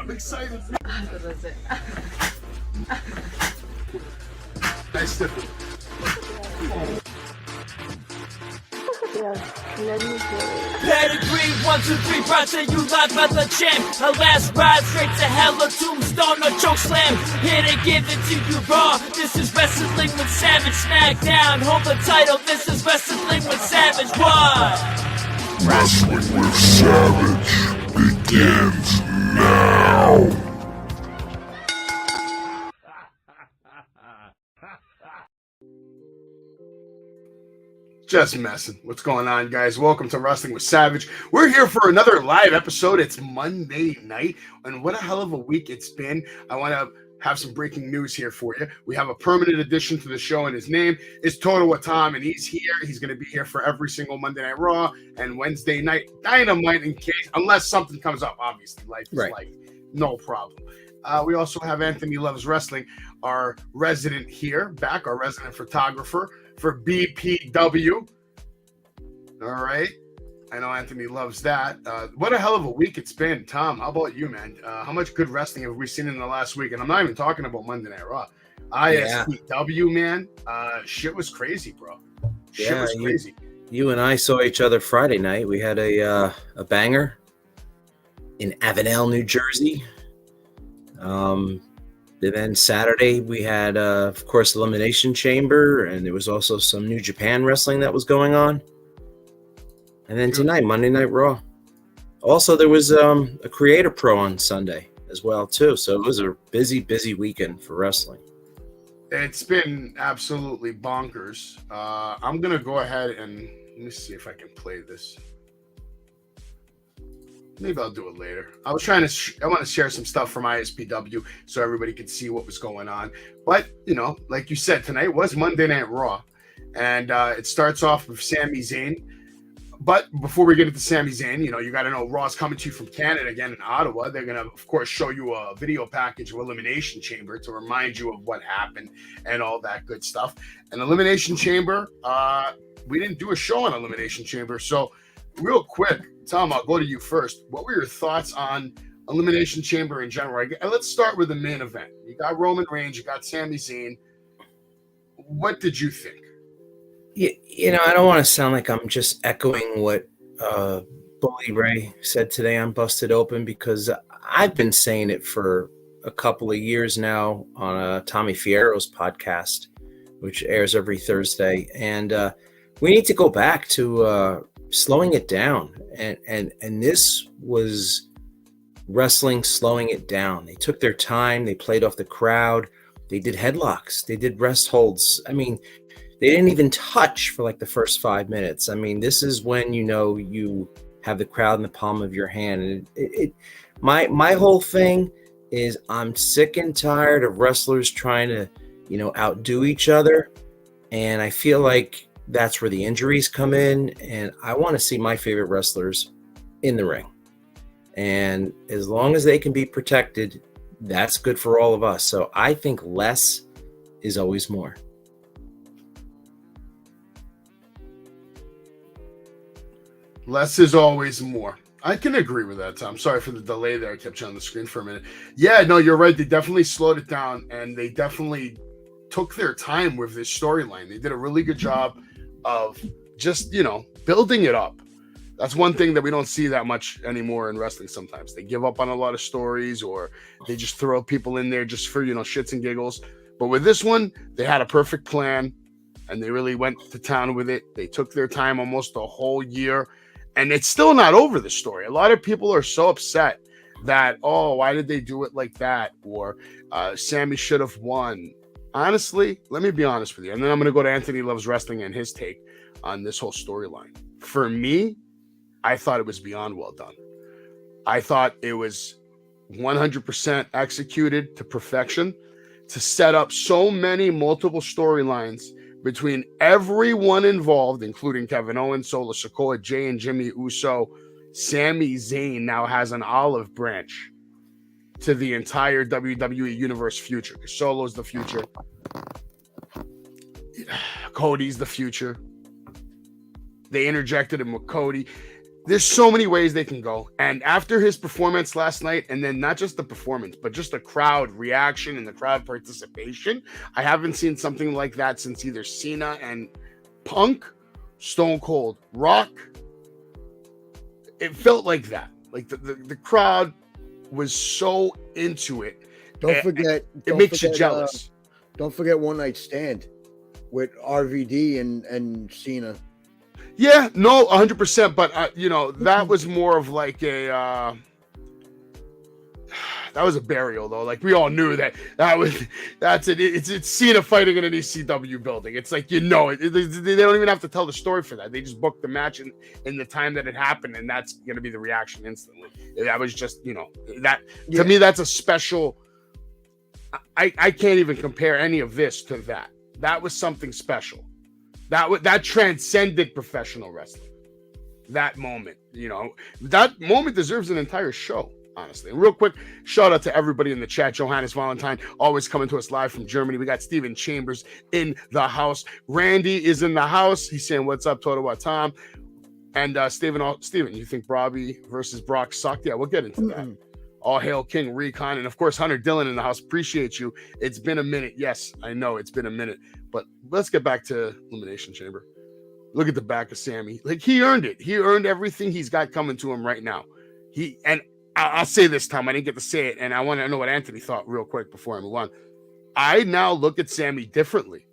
I'm excited. That's it. Nice stiffy. Pedigree, 1, 2, 3, brought to you live by the champ. Her last ride straight to hell, a tombstone, a choke slam. Here to give it to you raw. This is Wrestling with Savage, SmackDown. Hold the title, this is Wrestling with Savage. What? Wrestling with Savage begins now. Just messing. What's going on, guys? Welcome to Wrestling with Savage. We're here for another live episode. It's Monday night, and what a hell of a week it's been. I want to have some breaking news here for you. We have a permanent addition to the show, and his name is Total Tom, and he's here. He's going to be here for every single Monday Night Raw and Wednesday Night Dynamite, in case, unless something comes up. Obviously, life is life, no problem. We also have Anthony Loves Wrestling, our resident here, back, our resident photographer for BPW. All right. I know Anthony loves that. What a hell of a week it's been. Tom, how about you, man? How much good wrestling have we seen in the last week? And I'm not even talking about Monday Night Raw. ISPW, man. Shit was crazy, bro. Shit was crazy. You and I saw each other Friday night. We had a banger in Avenel, New Jersey. And then Saturday we had, of course, Elimination Chamber, and there was also some New Japan wrestling that was going on. And then tonight, Monday Night Raw. Also, there was a Creator Pro on Sunday as well, too. So it was a busy, busy weekend for wrestling. It's been absolutely bonkers. I'm going to go ahead and let me see if I can play this. Maybe I'll do it later. I was trying to, I want to share some stuff from ISPW so everybody could see what was going on. But, you know, like you said, tonight was Monday Night Raw. And it starts off with Sami Zayn. But before we get into Sami Zayn, you know, you got to know Raw's coming to you from Canada again in Ottawa. They're going to, of course, show you a video package of Elimination Chamber to remind you of what happened and all that good stuff. And Elimination Chamber, we didn't do a show on Elimination Chamber. So real quick, Tom, I'll go to you first. What were your thoughts on Elimination Chamber in general? Let's start with the main event. You got Roman Reigns, you got Sami Zayn. What did you think? You know, I don't want to sound like I'm just echoing what Bully Ray said today on Busted Open, because I've been saying it for a couple of years now on Tommy Fierro's podcast, which airs every Thursday. And we need to go back to slowing it down. And this was wrestling slowing it down. They took their time. They played off the crowd. They did headlocks. They did rest holds. I mean, they didn't even touch for like the first 5 minutes. I mean, this is when you know you have the crowd in the palm of your hand. And my whole thing is I'm sick and tired of wrestlers trying to, you know, outdo each other. And I feel like that's where the injuries come in. And I want to see my favorite wrestlers in the ring. And as long as they can be protected, that's good for all of us. So I think less is always more. Less is always more. I can agree with that, Tom. Sorry for the delay there. I kept you on the screen for a minute. Yeah, no, you're right. They definitely slowed it down, and they definitely took their time with this storyline. They did a really good job of just, you know, building it up. That's one thing that we don't see that much anymore in wrestling sometimes. They give up on a lot of stories, or they just throw people in there just for, you know, shits and giggles. But with this one, they had a perfect plan, and they really went to town with it. They took their time almost a whole year. And it's still not over, the story. A lot of people are so upset that, oh, why did they do it like that? Or Sammy should have won. Honestly, let me be honest with you. And then I'm going to go to Anthony Loves Wrestling and his take on this whole storyline. For me, I thought it was beyond well done. I thought it was 100% executed to perfection to set up so many multiple storylines between everyone involved, including Kevin Owens, Solo Sikoa, Jay and Jimmy Uso. Sami Zayn now has an olive branch to the entire WWE Universe future. Solo's the future. Cody's the future. They interjected him with Cody. there's so many ways they can go. And after his performance last night, and then not just the performance, but just the crowd reaction and the crowd participation, I haven't seen something like that since either Cena and Punk, Stone Cold, Rock. It felt like that. Like the crowd was so into it. Don't forget, it makes you jealous. Don't forget One Night Stand with RVD and Cena. Yeah, no, 100%. But you know, that was more of like a that was a burial, though. Like we all knew that's it. It's Cena fighting in an ECW building. It's like, you know, they don't even have to tell the story for that. They just booked the match in the time that it happened, and that's gonna be the reaction instantly. That was just, you know, that to me, that's a special. I can't even compare any of this to that. That was something special. That transcended professional wrestling. That moment, you know, that moment deserves an entire show, honestly. And real quick, shout out to everybody in the chat. Johannes Valentine, always coming to us live from Germany. We got Steven Chambers in the house. Randy is in the house. He's saying, "What's up, Toto Tom?" And Steven, you think Robbie versus Brock sucked? Yeah, we'll get into that. All hail King Recon. And of course, Hunter Dillon in the house. Appreciate you. It's been a minute. Yes, I know it's been a minute. But let's get back to Elimination Chamber. Look at the back of Sammy. Like, he earned it. He earned everything he's got coming to him right now. I'll say this, Tom. I didn't get to say it, and I want to know what Anthony thought real quick before I move on. I now look at Sammy differently.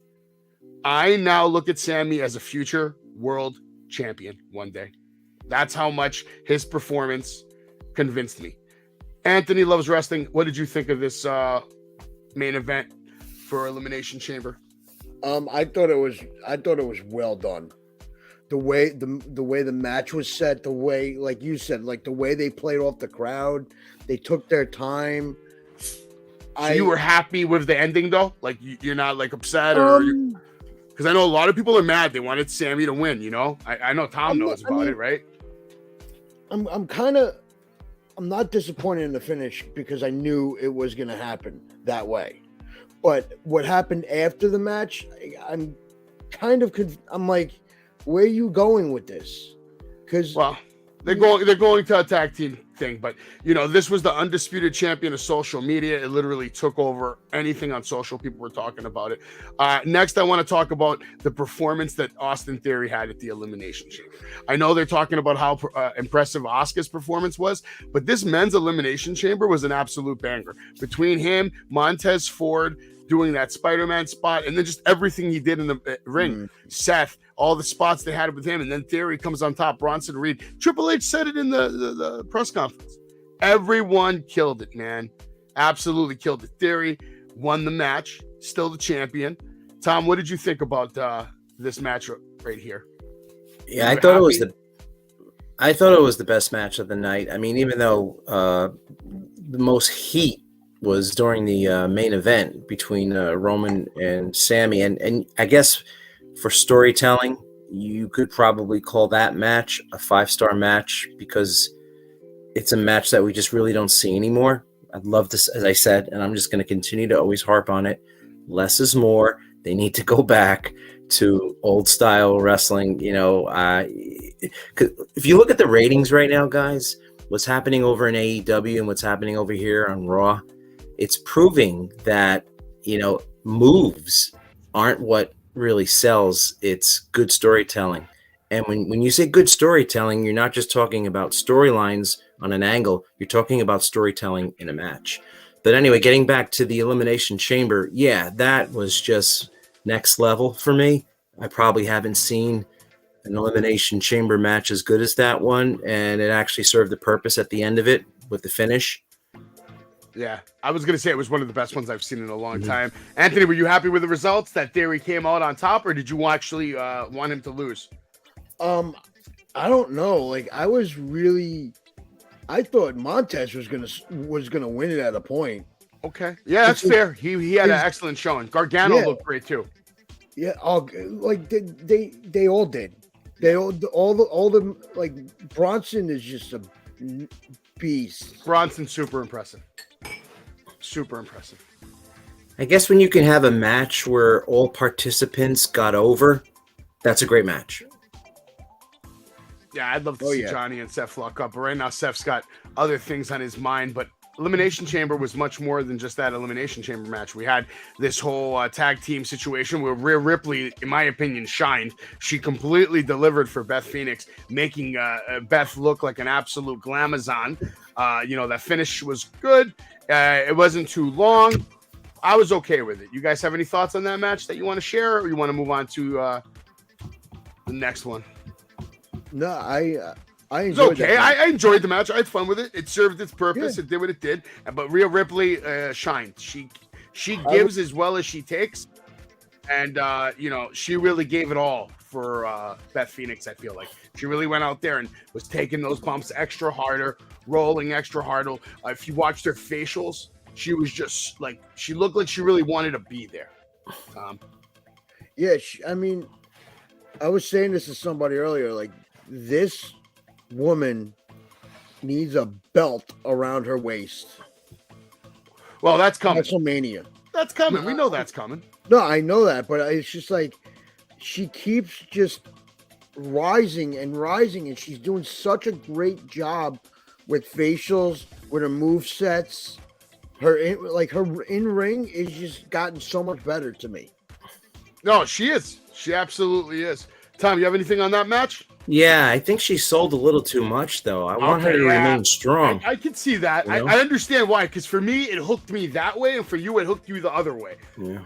I now look at Sammy as a future world champion one day. That's how much his performance convinced me. Anthony Loves Wrestling. What did you think of this main event for Elimination Chamber? I thought it was well done. The way the match was set, the way, like you said, like the way they played off the crowd, they took their time. So you were happy with the ending, though? Like, you're not like upset, or because I know a lot of people are mad. They wanted Sammy to win. You know, I know Tom knows about it, right? I'm not disappointed in the finish because I knew it was going to happen that way. But what happened after the match, I'm like, where are you going with this? Because they're going to a tag team thing, but you know, this was the undisputed champion of social media. It literally took over anything on social. People were talking about it. Next, I want to talk about the performance that Austin Theory had at the Elimination Chamber. I know they're talking about how impressive Asuka's performance was, but this men's Elimination Chamber was an absolute banger. Between him, Montez Ford doing that Spider-Man spot, and then just everything he did in the ring. Seth, all the spots they had with him, and then Theory comes on top. Bronson Reed. Triple H said it in the press conference. Everyone killed it, man. Absolutely killed it. Theory won the match, still the champion. Tom, what did you think about this match right here? Yeah, I thought it was the best match of the night. I mean, even though the most heat was during the main event between Roman and Sammy, and I guess for storytelling, you could probably call that match a 5-star match because it's a match that we just really don't see anymore. I'd love to, as I said, and I'm just going to continue to always harp on it. Less is more. They need to go back to old style wrestling. You know, if you look at the ratings right now, guys, what's happening over in AEW and what's happening over here on Raw, it's proving that, you know, moves aren't what really sells. It's good storytelling. And when you say good storytelling, you're not just talking about storylines on an angle, you're talking about storytelling in a match. But anyway, getting back to the Elimination Chamber, yeah, that was just next level for me. I probably haven't seen an Elimination Chamber match as good as that one, and it actually served the purpose at the end of it with the finish. Yeah, I was going to say it was one of the best ones I've seen in a long time. Anthony, were you happy with the results that Theory came out on top, or did you actually want him to lose? I don't know. Like, I thought Montez was gonna win it at a point. Okay, yeah, that's fair. He had an excellent showing. Gargano looked great too. Yeah, like they all did. All the like Bronson is just a beast. Bronson, super impressive. Super impressive. I guess when you can have a match where all participants got over, that's a great match. Yeah, I'd love to Oh, see yeah. Johnny and Seth lock up, but right now Seth's got other things on his mind. But Elimination Chamber was much more than just that Elimination Chamber match. We had this whole tag team situation where Rhea Ripley, in my opinion, shined. She completely delivered for Beth Phoenix, making Beth look like an absolute glamazon. That finish was good. It wasn't too long. I was okay with it. You guys have any thoughts on that match that you want to share, or you want to move on to the next one? No, I It's enjoyed okay. that. I enjoyed the match. I had fun with it. It served its purpose. Yeah. It did what it did. But Rhea Ripley shined. She gives as well as she takes, and she really gave it all for Beth Phoenix. I feel like she really went out there and was taking those bumps extra harder, rolling extra harder. If you watched her facials, she was just like, she looked like she really wanted to be there. Yeah, I was saying this to somebody earlier. Like, this woman needs a belt around her waist. Well, that's coming. WrestleMania. That's coming. We know that's coming. No, I know that, but it's just like she keeps just rising and rising, and she's doing such a great job with facials, with her move sets. Her in ring is just gotten so much better to me. No, she is. She absolutely is. Tom, you have anything on that match? Yeah, I think she sold a little too much, though. I want her to remain strong. I can see that. You know? I understand why, because for me, it hooked me that way, and for you, it hooked you the other way. Yeah.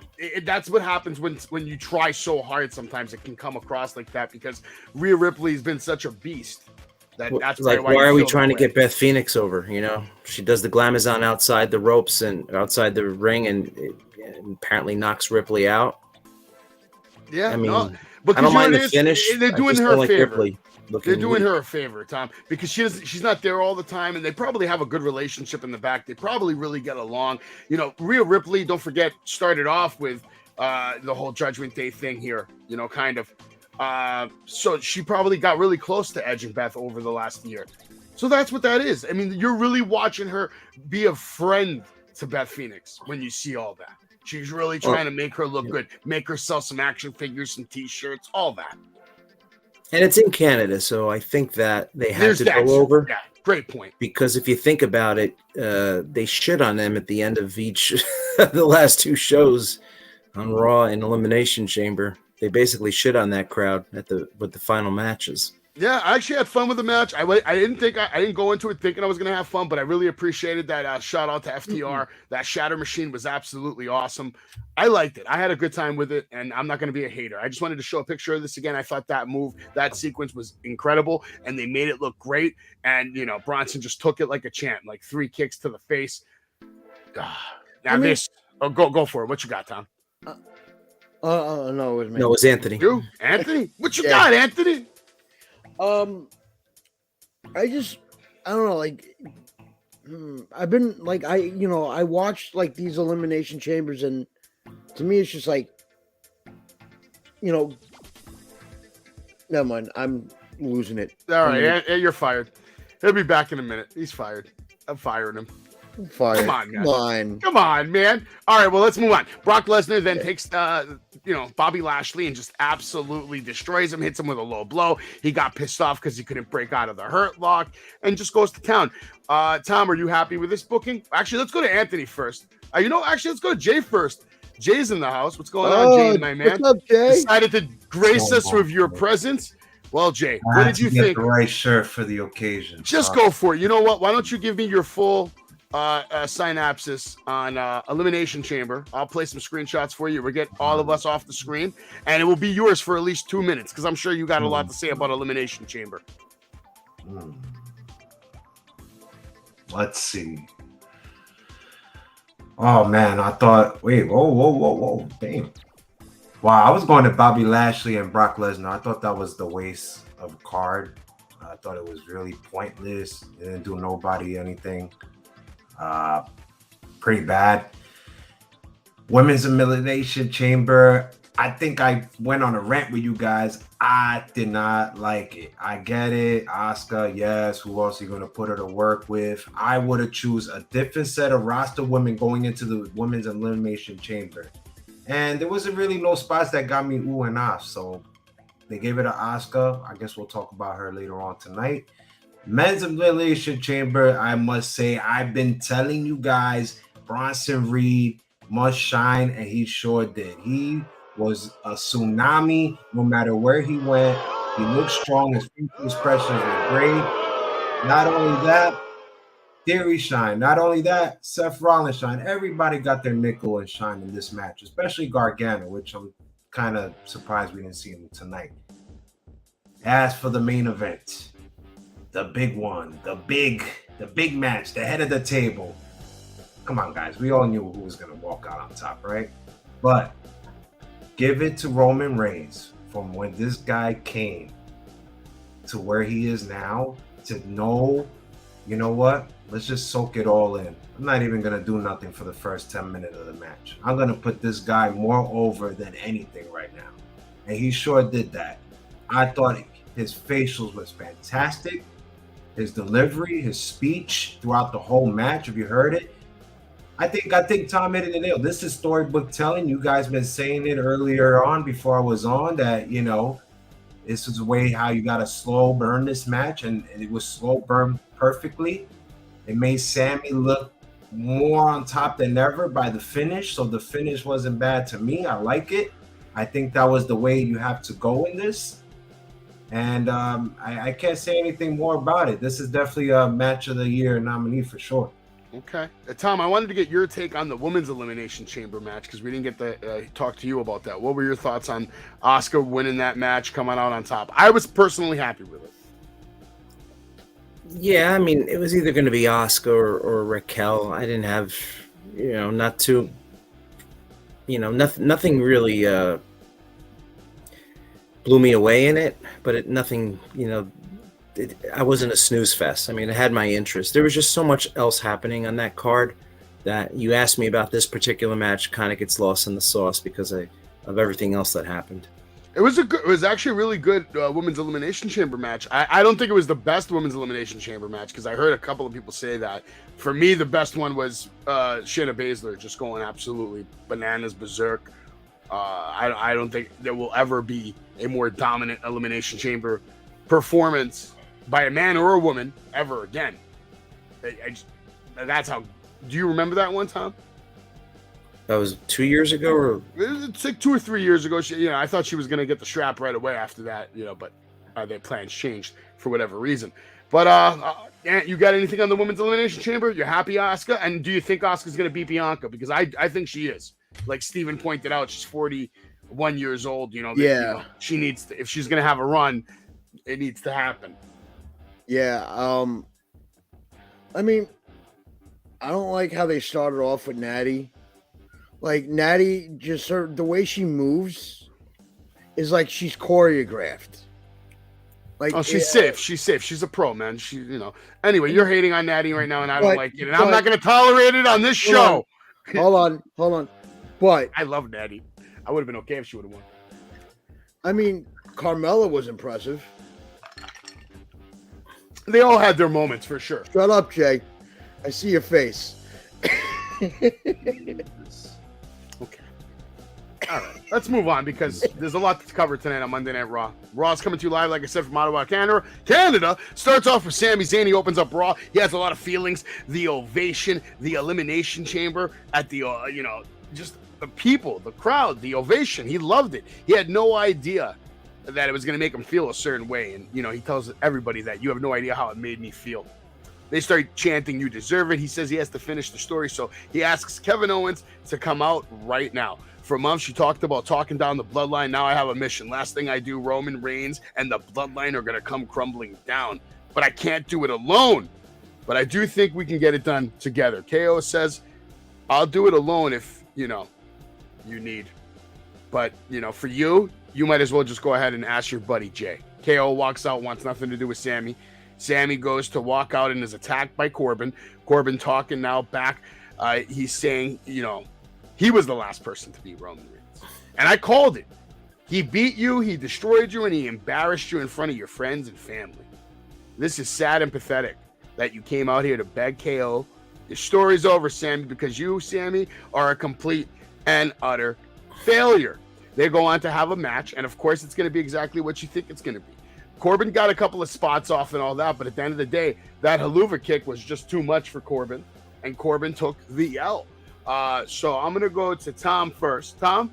That's what happens when you try so hard. Sometimes it can come across like that, because Rhea Ripley's been such a beast. That's like, why why are we feel trying to that way. get Beth Phoenix over? She does the glamazon outside the ropes and outside the ring, and apparently knocks Ripley out. Yeah, I mean, but I don't mind the finish. They're I doing just her don't a like favor. Ripley looking They're doing weak. her a favor, Tom, because she's not there all the time, and they probably have a good relationship in the back. They probably really get along. Rhea Ripley, don't forget, started off with the whole Judgment Day thing here, kind of. So she probably got really close to Edge and Beth over the last year. So that's what that is. I mean, you're really watching her be a friend to Beth Phoenix when you see all that. She's really trying to make her look good, make her sell some action figures, some T-shirts, all that. And it's in Canada, so I think that they have to go over. Yeah, great point. Because if you think about it, they shit on them at the end of each the last two shows on Raw and Elimination Chamber. They basically shit on that crowd with the final matches. Yeah, I actually had fun with the match. I didn't go into it thinking I was going to have fun, but I really appreciated that. Shout out to FTR. That Shatter Machine was absolutely awesome. I liked it. I had a good time with it, and I'm not going to be a hater. I just wanted to show a picture of this again. I thought that sequence was incredible, and they made it look great. And, Bronson just took it like a champ, like 3 kicks to the face. Go for it. What you got, Tom? No, it was me. No, it was Anthony. You? Anthony? What you got, Anthony? I don't know, like, I've been like, I watched like these Elimination Chambers, and to me, it's just like, never mind, I'm losing it. All right, you're fired. He'll be back in a minute. He's fired. I'm firing him. Fire. Come on, guys. Come on. Come on, man. All right, well, let's move on. Brock Lesnar then takes, Bobby Lashley and just absolutely destroys him, hits him with a low blow. He got pissed off because he couldn't break out of the Hurt Lock and just goes to town. Tom, are you happy with this booking? Actually, let's go to Anthony first. Let's go to Jay first. Jay's in the house. What's going on, Jay, my man? What's up, Jay? Decided to grace us with your presence. Well, Jay, what did you think? The right shirt for the occasion. Just go for it. You know what? Why don't you give me your full synopsis on Elimination Chamber? I'll play some screenshots for you. We'll get all of us off the screen, and it will be yours for at least 2 minutes, because I'm sure you got a lot to say about Elimination Chamber. Let's see. Oh man, I thought. Wait, whoa, damn! Wow, I was going to Bobby Lashley and Brock Lesnar. I thought that was the waste of a card. I thought it was really pointless. It didn't do nobody anything. Pretty bad. Women's Elimination Chamber. I think I went on a rant with you guys. I did not like it. I get it. Asuka, yes. Who else are you going to put her to work with? I would have choose a different set of roster women going into the Women's Elimination Chamber. And there wasn't really no spots that got me ooh and ah. So They gave it to Asuka. I guess we'll talk about her later on tonight. Men's Elimination Chamber, I must say, I've been telling you guys, Bronson Reed must shine, and he sure did. He was a tsunami no matter where he went. He looked strong. His facial expressions were great. Not only that, Theory shine. Not only that, Seth Rollins shine. Everybody got their nickel and shine in this match, especially Gargano, which I'm kind of surprised we didn't see him tonight. As for the main event, the big one, the big match, the head of the table. Come on, guys. We all knew who was going to walk out on top, right? But give it to Roman Reigns from when this guy came to where he is now, to know, you know what? Let's just soak it all in. I'm not even going to do nothing for the first 10 minutes of the match. I'm going to put this guy more over than anything right now. And he sure did that. I thought his facials was fantastic. His delivery, his speech throughout the whole match, if you heard it. I think Tom hit it in the nail. This is storybook telling. You guys been saying it earlier on before I was on that, you know, this is the way how you got to slow burn this match, and it was slow burn perfectly. It made Sammy look more on top than ever by the finish, so the finish wasn't bad to me. I like it. I think that was the way you have to go in this, and I can't say anything more about it. This is definitely a match of the year nominee for sure. Okay. Tom, I wanted to get your take on the Women's Elimination Chamber match because we didn't get to talk to you about that. What were your thoughts on Asuka winning that match, coming out on top? I was personally happy with it. Yeah, I mean, it was either going to be Asuka or Raquel. I didn't have, nothing really blew me away in it, but nothing, I wasn't a snooze fest. I mean, it had my interest. There was just so much else happening on that card that you asked me about this particular match kind of gets lost in the sauce because of everything else that happened. It was actually a really good Women's Elimination Chamber match. I don't think it was the best Women's Elimination Chamber match because I heard a couple of people say that. For me, the best one was Shayna Baszler just going absolutely bananas, berserk. I don't think there will ever be a more dominant Elimination Chamber performance by a man or a woman ever again. That's how. Do you remember that one, Tom? That was 2 years ago, or it's like 2 or 3 years ago. I thought she was going to get the strap right away after that, but their plans changed for whatever reason. But you got anything on the Women's Elimination Chamber? You're happy, Asuka? And do you think Asuka's going to beat Bianca? Because I think she is. Like Steven pointed out, she's 41 years old. She needs to, if she's going to have a run, it needs to happen. Yeah. I mean, I don't like how they started off with Natty. Like, Natty, just the way she moves is like she's choreographed. Like, oh, she's safe. She's safe. She's a pro, man. Anyway, you're hating on Natty right now, and I don't like it. And I'm not going to tolerate it on this show. Hold on. But I love Natty. I would have been okay if she would have won. I mean, Carmella was impressive. They all had their moments, for sure. Shut up, Jay. I see your face. Okay. All right. Let's move on because there's a lot to cover tonight on Monday Night Raw. Raw's coming to you live, like I said, from Ottawa, Canada. Starts off with Sami Zayn. He opens up Raw. He has a lot of feelings. The ovation, the Elimination Chamber at the, just the people, the crowd, the ovation. He loved it. He had no idea that it was going to make him feel a certain way. And, he tells everybody that you have no idea how it made me feel. They start chanting, "You deserve it." He says he has to finish the story, so he asks Kevin Owens to come out right now. For months, she talked about talking down the bloodline. Now I have a mission. Last thing I do, Roman Reigns and the bloodline are going to come crumbling down. But I can't do it alone. But I do think we can get it done together. KO says, I'll do it alone if, you need. But, for you might as well just go ahead and ask your buddy Jay. KO walks out, wants nothing to do with Sammy. Sammy goes to walk out and is attacked by Corbin. Corbin talking now back. He's saying, he was the last person to beat Roman Reigns. And I called it. He beat you, he destroyed you, and he embarrassed you in front of your friends and family. This is sad and pathetic that you came out here to beg KO. Your story's over, Sammy, because you, Sammy, are a complete and utter failure. They go on to have a match, and of course, it's going to be exactly what you think it's going to be. Corbin got a couple of spots off and all that, but at the end of the day, that haluva kick was just too much for Corbin, and Corbin took the L. So I'm going to go to Tom first. Tom,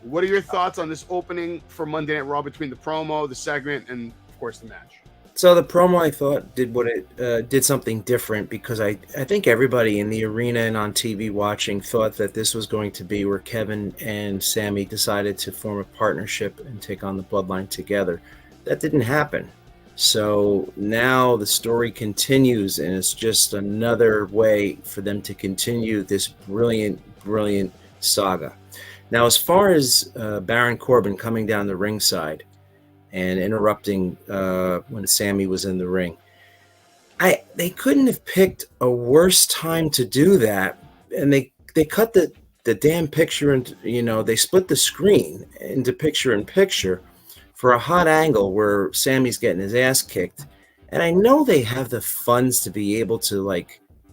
what are your thoughts on this opening for Monday Night Raw between the promo, the segment, and, of course, the match? So the promo, I thought, did something different, because I think everybody in the arena and on TV watching thought that this was going to be where Kevin and Sammy decided to form a partnership and take on the Bloodline together. That didn't happen. So now the story continues, and it's just another way for them to continue this brilliant saga. Now, as far as Baron Corbin coming down the ringside and interrupting when Sammy was in the ring, they couldn't have picked a worse time to do that. And they cut the damn picture, and they split the screen into picture-in-picture for a hot angle where Sammy's getting his ass kicked. And I know they have the funds to be able to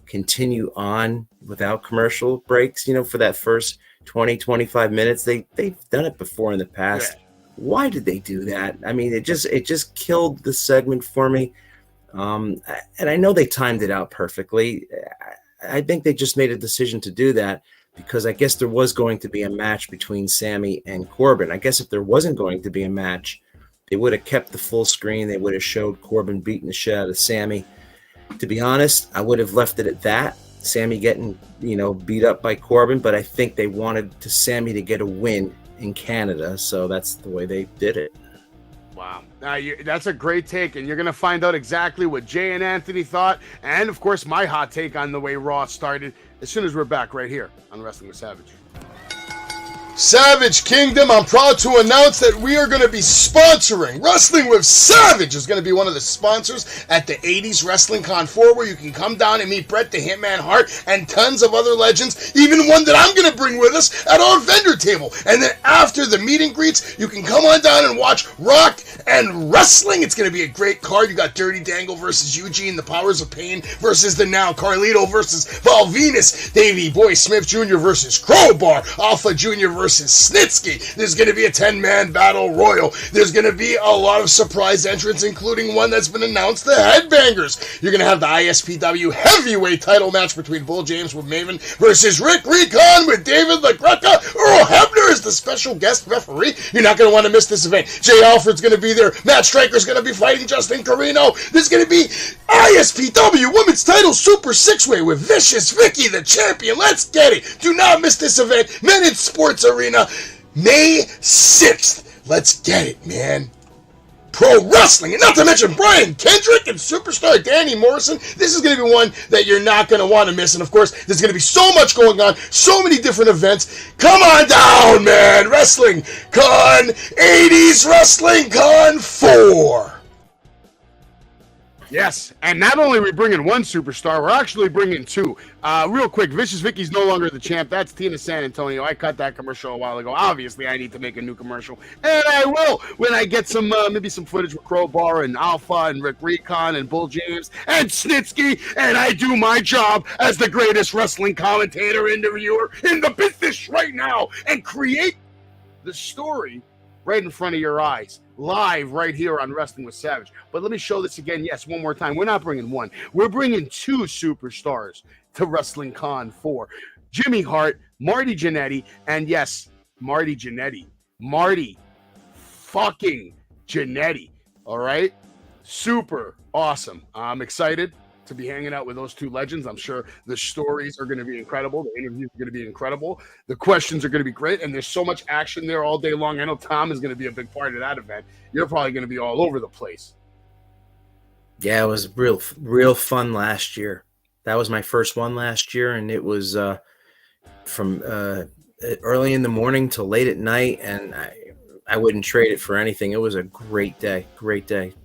continue on without commercial breaks, for that first 20-25 minutes. They've done it before in the past. Yeah. Why did they do that? I mean, it just killed the segment for me. And I know they timed it out perfectly. I think they just made a decision to do that because I guess there was going to be a match between Sammy and Corbin. I guess if there wasn't going to be a match, they would have kept the full screen. They would have showed Corbin beating the shit out of Sammy. To be honest, I would have left it at that. Sammy getting, beat up by Corbin, but I think they wanted Sammy to get a win in Canada, so that's the way they did it. Wow. That's a great take, and you're going to find out exactly what Jay and Anthony thought, and, of course, my hot take on the way Raw started as soon as we're back right here on Wrestling with Savage. Savage Kingdom, I'm proud to announce that we are going to be sponsoring Wrestling with Savage is going to be one of the sponsors at the 80s Wrestling Con 4, where you can come down and meet Bret the Hitman Hart and tons of other legends, even one that I'm going to bring with us at our vendor table. And then after the meet and greets, you can come on down and watch Rock and Wrestling. It's going to be a great card. You got Dirty Dangle versus Eugene, the Powers of Pain versus the Now, Carlito versus Val Venus, Davey Boy Smith Jr. versus Crowbar, Alpha Jr. versus Snitsky. There's going to be a 10-man battle royal. There's going to be a lot of surprise entrants, including one that's been announced, the Headbangers. You're going to have the ISPW heavyweight title match between Bull James with Maven versus Rick Recon with David LaGreca. Earl Hebner is the special guest referee. You're not going to want to miss this event. Jay Alfred's going to be there. Matt Stryker's going to be fighting Justin Carino. There's going to be ISPW Women's Title Super 6-Way with Vicious Vicky, the champion. Let's get it. Do not miss this event. Men in Sports Arena, May 6th. Let's get it, man. Pro wrestling, and not to mention Brian Kendrick and superstar Danny Morrison. This is going to be one that you're not going to want to miss. And of course, there's going to be so much going on, so many different events. Come on down, man. Wrestling Con 80s Wrestling Con 4. Yes, and not only are we bringing one superstar, we're actually bringing two. Real quick, Vicious Vicky's no longer the champ. That's Tina San Antonio. I cut that commercial a while ago. Obviously, I need to make a new commercial, and I will when I get some maybe some footage with Crowbar and Alpha and Rick Recon and Bull James and Snitsky, and I do my job as the greatest wrestling commentator, interviewer in the business right now, and create the story right in front of your eyes, live right here on Wrestling with Savage. But let me show this again, yes, one more time. We're not bringing one. We're bringing two superstars to Wrestling Con 4. Jimmy Hart, Marty Jannetty, and yes, Marty Jannetty. Marty fucking Jannetty, all right? Super awesome. I'm excited to be hanging out with those two legends. I'm sure the stories are going to be incredible. The interviews are going to be incredible. The questions are going to be great. And there's so much action there all day long. I know Tom is going to be a big part of that event. You're probably going to be all over the place. Yeah, it was real fun last year. That was my first one last year. And it was from early in the morning till late at night. And I wouldn't trade it for anything. It was a great day.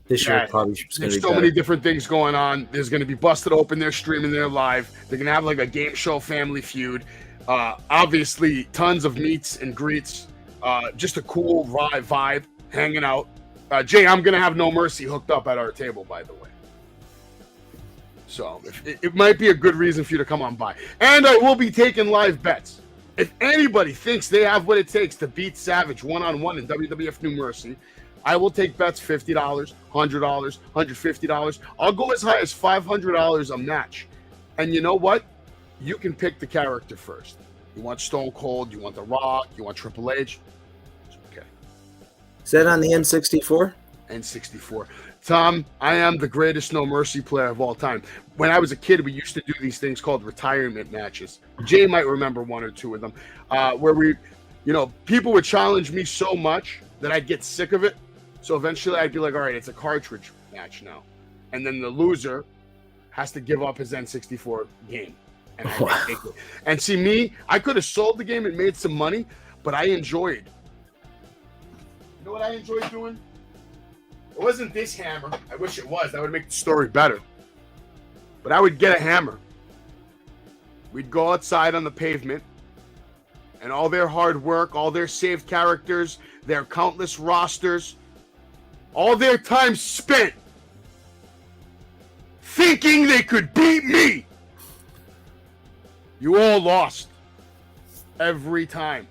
This year probably is going to be There's so many different things going on. There's going to be Busted Open. They're streaming there live. They're going to have like a game show family feud. Obviously, tons of meets and greets. Just a cool vibe, hanging out. Jay, I'm going to have No Mercy hooked up at our table, by the way. So it might be a good reason for you to come on by. And I will be taking live bets. If anybody thinks they have what it takes to beat Savage one-on-one in WWF New Mercy, I will take bets $50, $100, $150. I'll go as high as $500 a match. And you know what? You can pick the character first. You want Stone Cold, you want The Rock, you want Triple H. It's okay. Is that on the N64? N64. Tom, I am the greatest No Mercy player of all time. When I was a kid, we used to do these things called retirement matches. Jay might remember one or two of them, where we, people would challenge me so much that I'd get sick of it. So eventually I'd be like, all right, it's a cartridge match now. And then the loser has to give up his N64 game. And I take it. And see, me, I could have sold the game and made some money, but I enjoyed. You know what I enjoyed doing? It wasn't this hammer. I wish it was. That would make the story better. But I would get a hammer. We'd go outside on the pavement, and all their hard work, all their saved characters, their countless rosters, all their time spent thinking they could beat me. You all lost. Every time.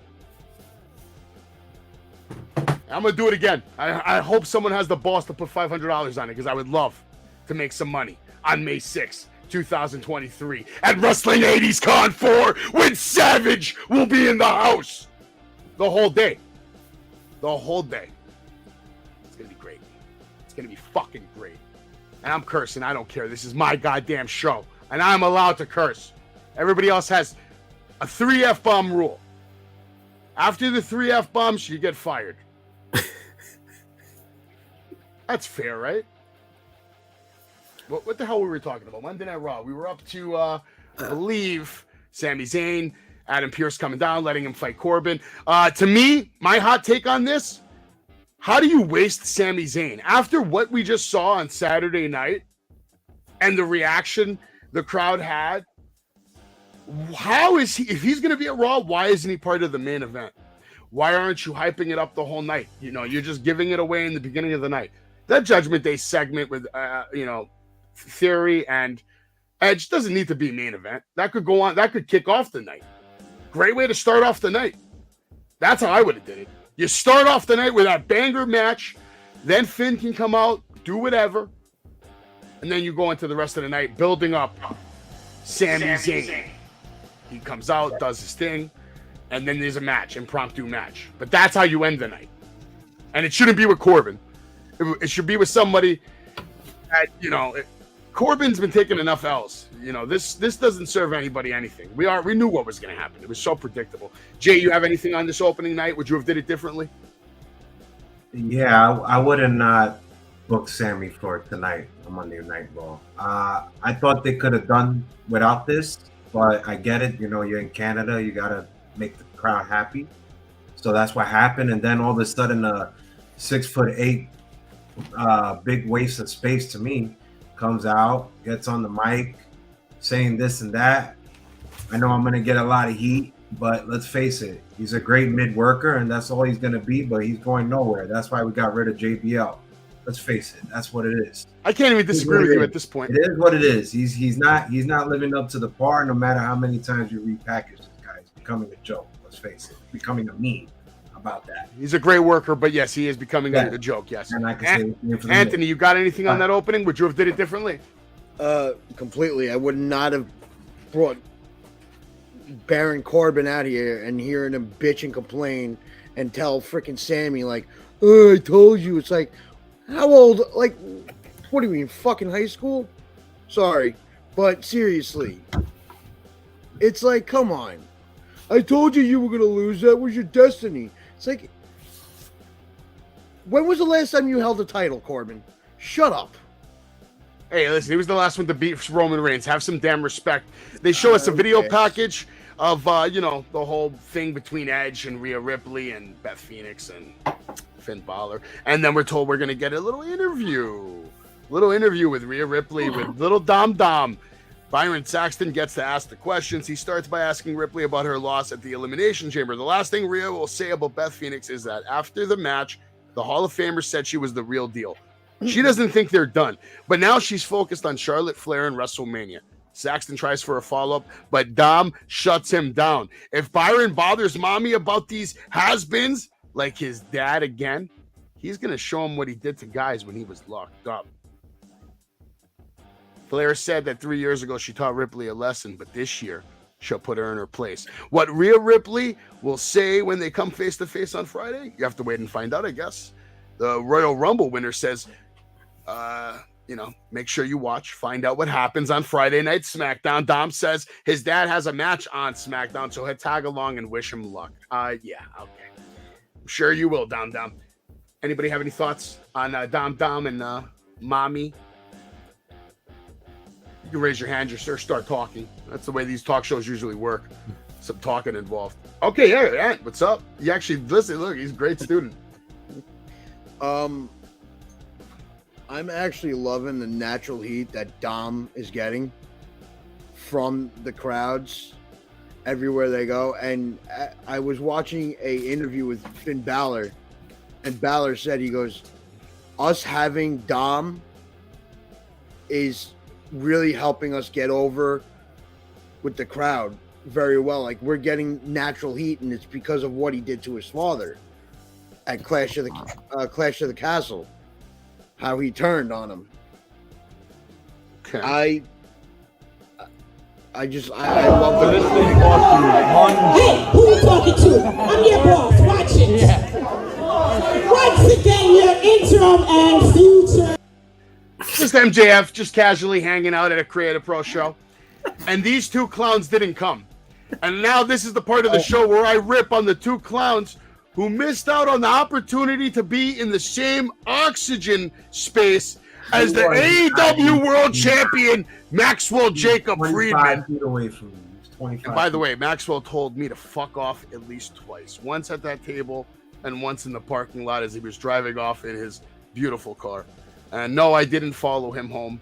I'm going to do it again. I hope someone has the balls to put $500 on it, because I would love to make some money on May 6th, 2023 at Wrestling 80s Con 4 when Savage will be in the house. The whole day. The whole day. It's going to be great. It's going to be fucking great. And I'm cursing. I don't care. This is my goddamn show. And I'm allowed to curse. Everybody else has a 3 F-bomb rule. After the 3 F-bombs, you get fired. That's fair, right? What the hell were we talking about? Monday Night Raw. We were up to, I believe, Sami Zayn, Adam Pearce coming down, letting him fight Corbin. To me, my hot take on this, how do you waste Sami Zayn? After what we just saw on Saturday night and the reaction the crowd had, how is he, if he's going to be at Raw, why isn't he part of the main event? Why aren't you hyping it up the whole night? You're just giving it away in the beginning of the night. That Judgment Day segment with, Theory and Edge doesn't need to be main event. That could go on. That could kick off the night. Great way to start off the night. That's how I would have did it. You start off the night with that banger match. Then Finn can come out, do whatever. And then you go into the rest of the night building up Sami Zayn. He comes out, does his thing. And then there's a match, impromptu match. But that's how you end the night. And it shouldn't be with Corbin. It should be with somebody that, Corbin's been taking enough L's. This doesn't serve anybody anything. We knew what was going to happen. It was so predictable. Jay, you have anything on this opening night? Would you have did it differently? Yeah, I would have not booked Sammy for tonight on Monday Night Raw. I thought they could have done without this, but I get it. You're in Canada. You got to make the crowd happy. So that's what happened. And then all of a sudden, a 6'8" big waste of space to me comes out, gets on the mic, saying this and that. I know I'm going to get a lot of heat, but let's face it, he's a great mid worker, and that's all he's going to be. But he's going nowhere. That's why we got rid of JBL. Let's face it, that's what it is. I can't even disagree with you at this point. It is what it is. He's not living up to the par. No matter how many times you repackage this guy, he's becoming a joke. Let's face it, becoming a meme about that. He's a great worker, but yes, he is becoming a joke. Yes. And I can say Anthony, you got anything on that opening? Would you have did it differently? Completely. I would not have brought Baron Corbin out here and hearing him bitch and complain and tell freaking Sammy like, "Oh, I told you." It's like, how old? Like, what do you mean, fucking high school? Sorry, but seriously, it's like, come on. I told you were gonna lose. That was your destiny. It's like, when was the last time you held a title, Corbin? Shut up. Hey, listen, he was the last one to beat Roman Reigns. Have some damn respect. They show us a video package of, the whole thing between Edge and Rhea Ripley and Beth Phoenix and Finn Balor. And then we're told we're going to get a little interview with Rhea Ripley with little Dom. Byron Saxton gets to ask the questions. He starts by asking Ripley about her loss at the Elimination Chamber. The last thing Rhea will say about Beth Phoenix is that after the match, the Hall of Famer said she was the real deal. She doesn't think they're done, but now she's focused on Charlotte Flair and WrestleMania. Saxton tries for a follow-up, but Dom shuts him down. If Byron bothers mommy about these has-beens, like his dad again, he's going to show him what he did to guys when he was locked up. Flair said that 3 years ago she taught Ripley a lesson, but this year she'll put her in her place. What Rhea Ripley will say when they come face-to-face on Friday, you have to wait and find out, I guess. The Royal Rumble winner says, make sure you watch, find out what happens on Friday Night SmackDown. Dom says his dad has a match on SmackDown, so he'll tag along and wish him luck. Yeah, okay. I'm sure you will, Dom. Anybody have any thoughts on Dom and Mommy? You can raise your hand, just start talking. That's the way these talk shows usually work. Some talking involved. Okay, yeah, what's up? You actually listen, look, he's a great student. I'm actually loving the natural heat that Dom is getting from the crowds everywhere they go. And I was watching a interview with Finn Balor, and Balor said, he goes, us having Dom is really helping us get over with the crowd very well. Like, we're getting natural heat, and it's because of what he did to his father at Clash of the Castle. How he turned on him. Okay. I love the Hey, who you talking to? I'm your boss. Watch it. Yeah. Once again, your interim and future. Just MJF, just casually hanging out at a Creative Pro show. And these two clowns didn't come. And now this is the part of the show where I rip on the two clowns who missed out on the opportunity to be in the same oxygen space as the AEW World Champion Maxwell Jacob Friedman. Feet away from me. He's 25 And by the way, Maxwell told me to fuck off at least twice. Once at that table and once in the parking lot as he was driving off in his beautiful car. And no, I didn't follow him home,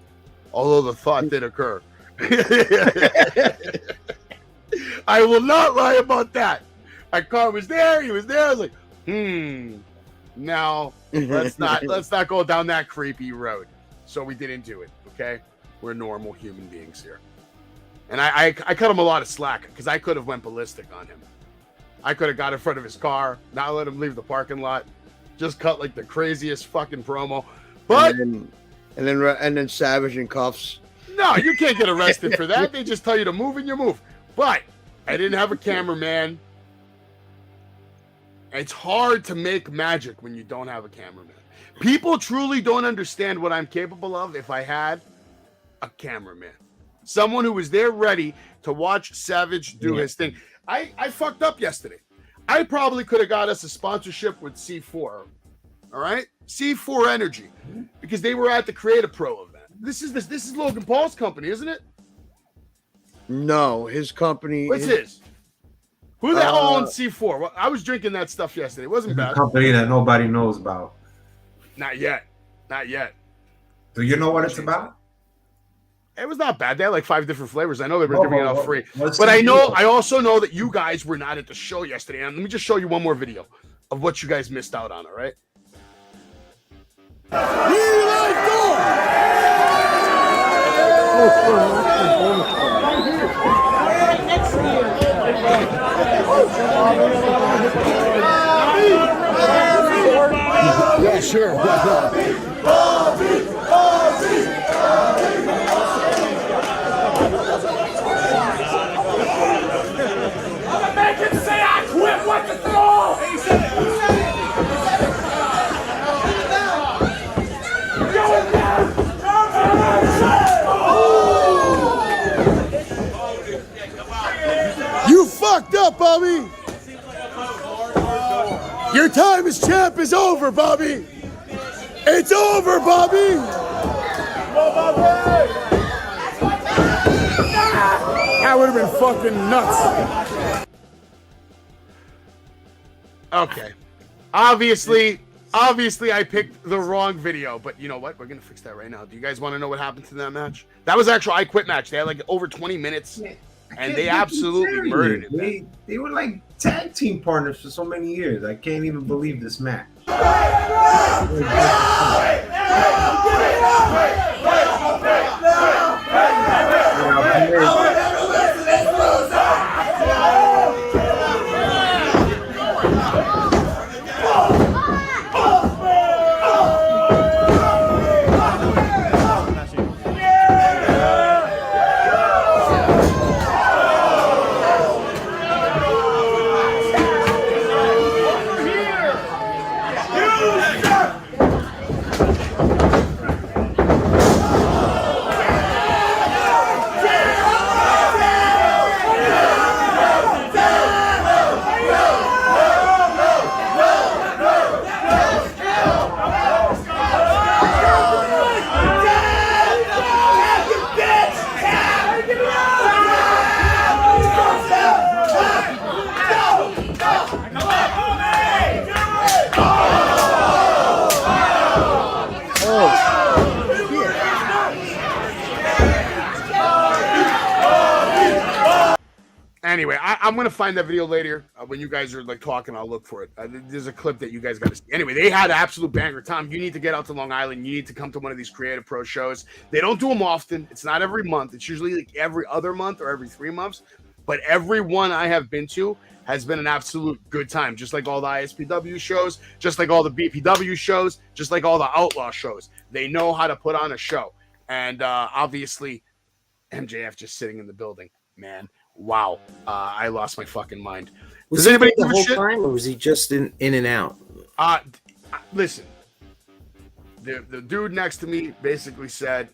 although the thought did occur. I will not lie about that. My car was there. He was there. I was like, now let's not go down that creepy road. So we didn't do it. Okay, we're normal human beings here. And I cut him a lot of slack because I could have went ballistic on him. I could have got in front of his car, not let him leave the parking lot, just cut like the craziest fucking promo. But and then Savage in cuffs. No, you can't get arrested for that. They just tell you to move and you move. But I didn't have a cameraman. It's hard to make magic when you don't have a cameraman. People truly don't understand what I'm capable of if I had a cameraman. Someone who was there ready to watch Savage do his thing. I fucked up yesterday. I probably could have got us a sponsorship with C4. All right? C4 Energy. Because they were at the Creative Pro event. This is Logan Paul's company, isn't it? No, his company. What's his? Who the hell owns C4? Well, I was drinking that stuff yesterday. It wasn't bad. A company that nobody knows about. Not yet. Do you know what it's about? It was not bad. They had like 5 different flavors. I know they were giving it out free. But I also know that you guys were not at the show yesterday. And let me just show you one more video of what you guys missed out on, all right? Yeah, sure. Make him say I quit. What the throw? You fucked up, Bobby. Your time as champ is over, Bobby. It's over, Bobby. That would have been fucking nuts. Okay. Obviously I picked the wrong video, but you know what? We're going to fix that right now. Do you guys want to know what happened to that match? That was actual I Quit match. They had like over 20 minutes, and they absolutely murdered it. They were like tag team partners for so many years. I can't even believe this match. Anyway, I'm gonna find that video later when you guys are like talking. I'll look for it. There's a clip that you guys got to see. Anyway, they had an absolute banger. Tom, you need to get out to Long Island. You need to come to one of these Creative Pro shows. They don't do them often. It's not every month. It's usually like every other month or every 3 months. But every one I have been to has been an absolute good time. Just like all the ISPW shows, just like all the BPW shows, just like all the Outlaw shows. They know how to put on a show. And obviously, MJF just sitting in the building, man. Wow, I lost my fucking mind. Was he the whole time, or was he just in and out? Listen, the dude next to me basically said,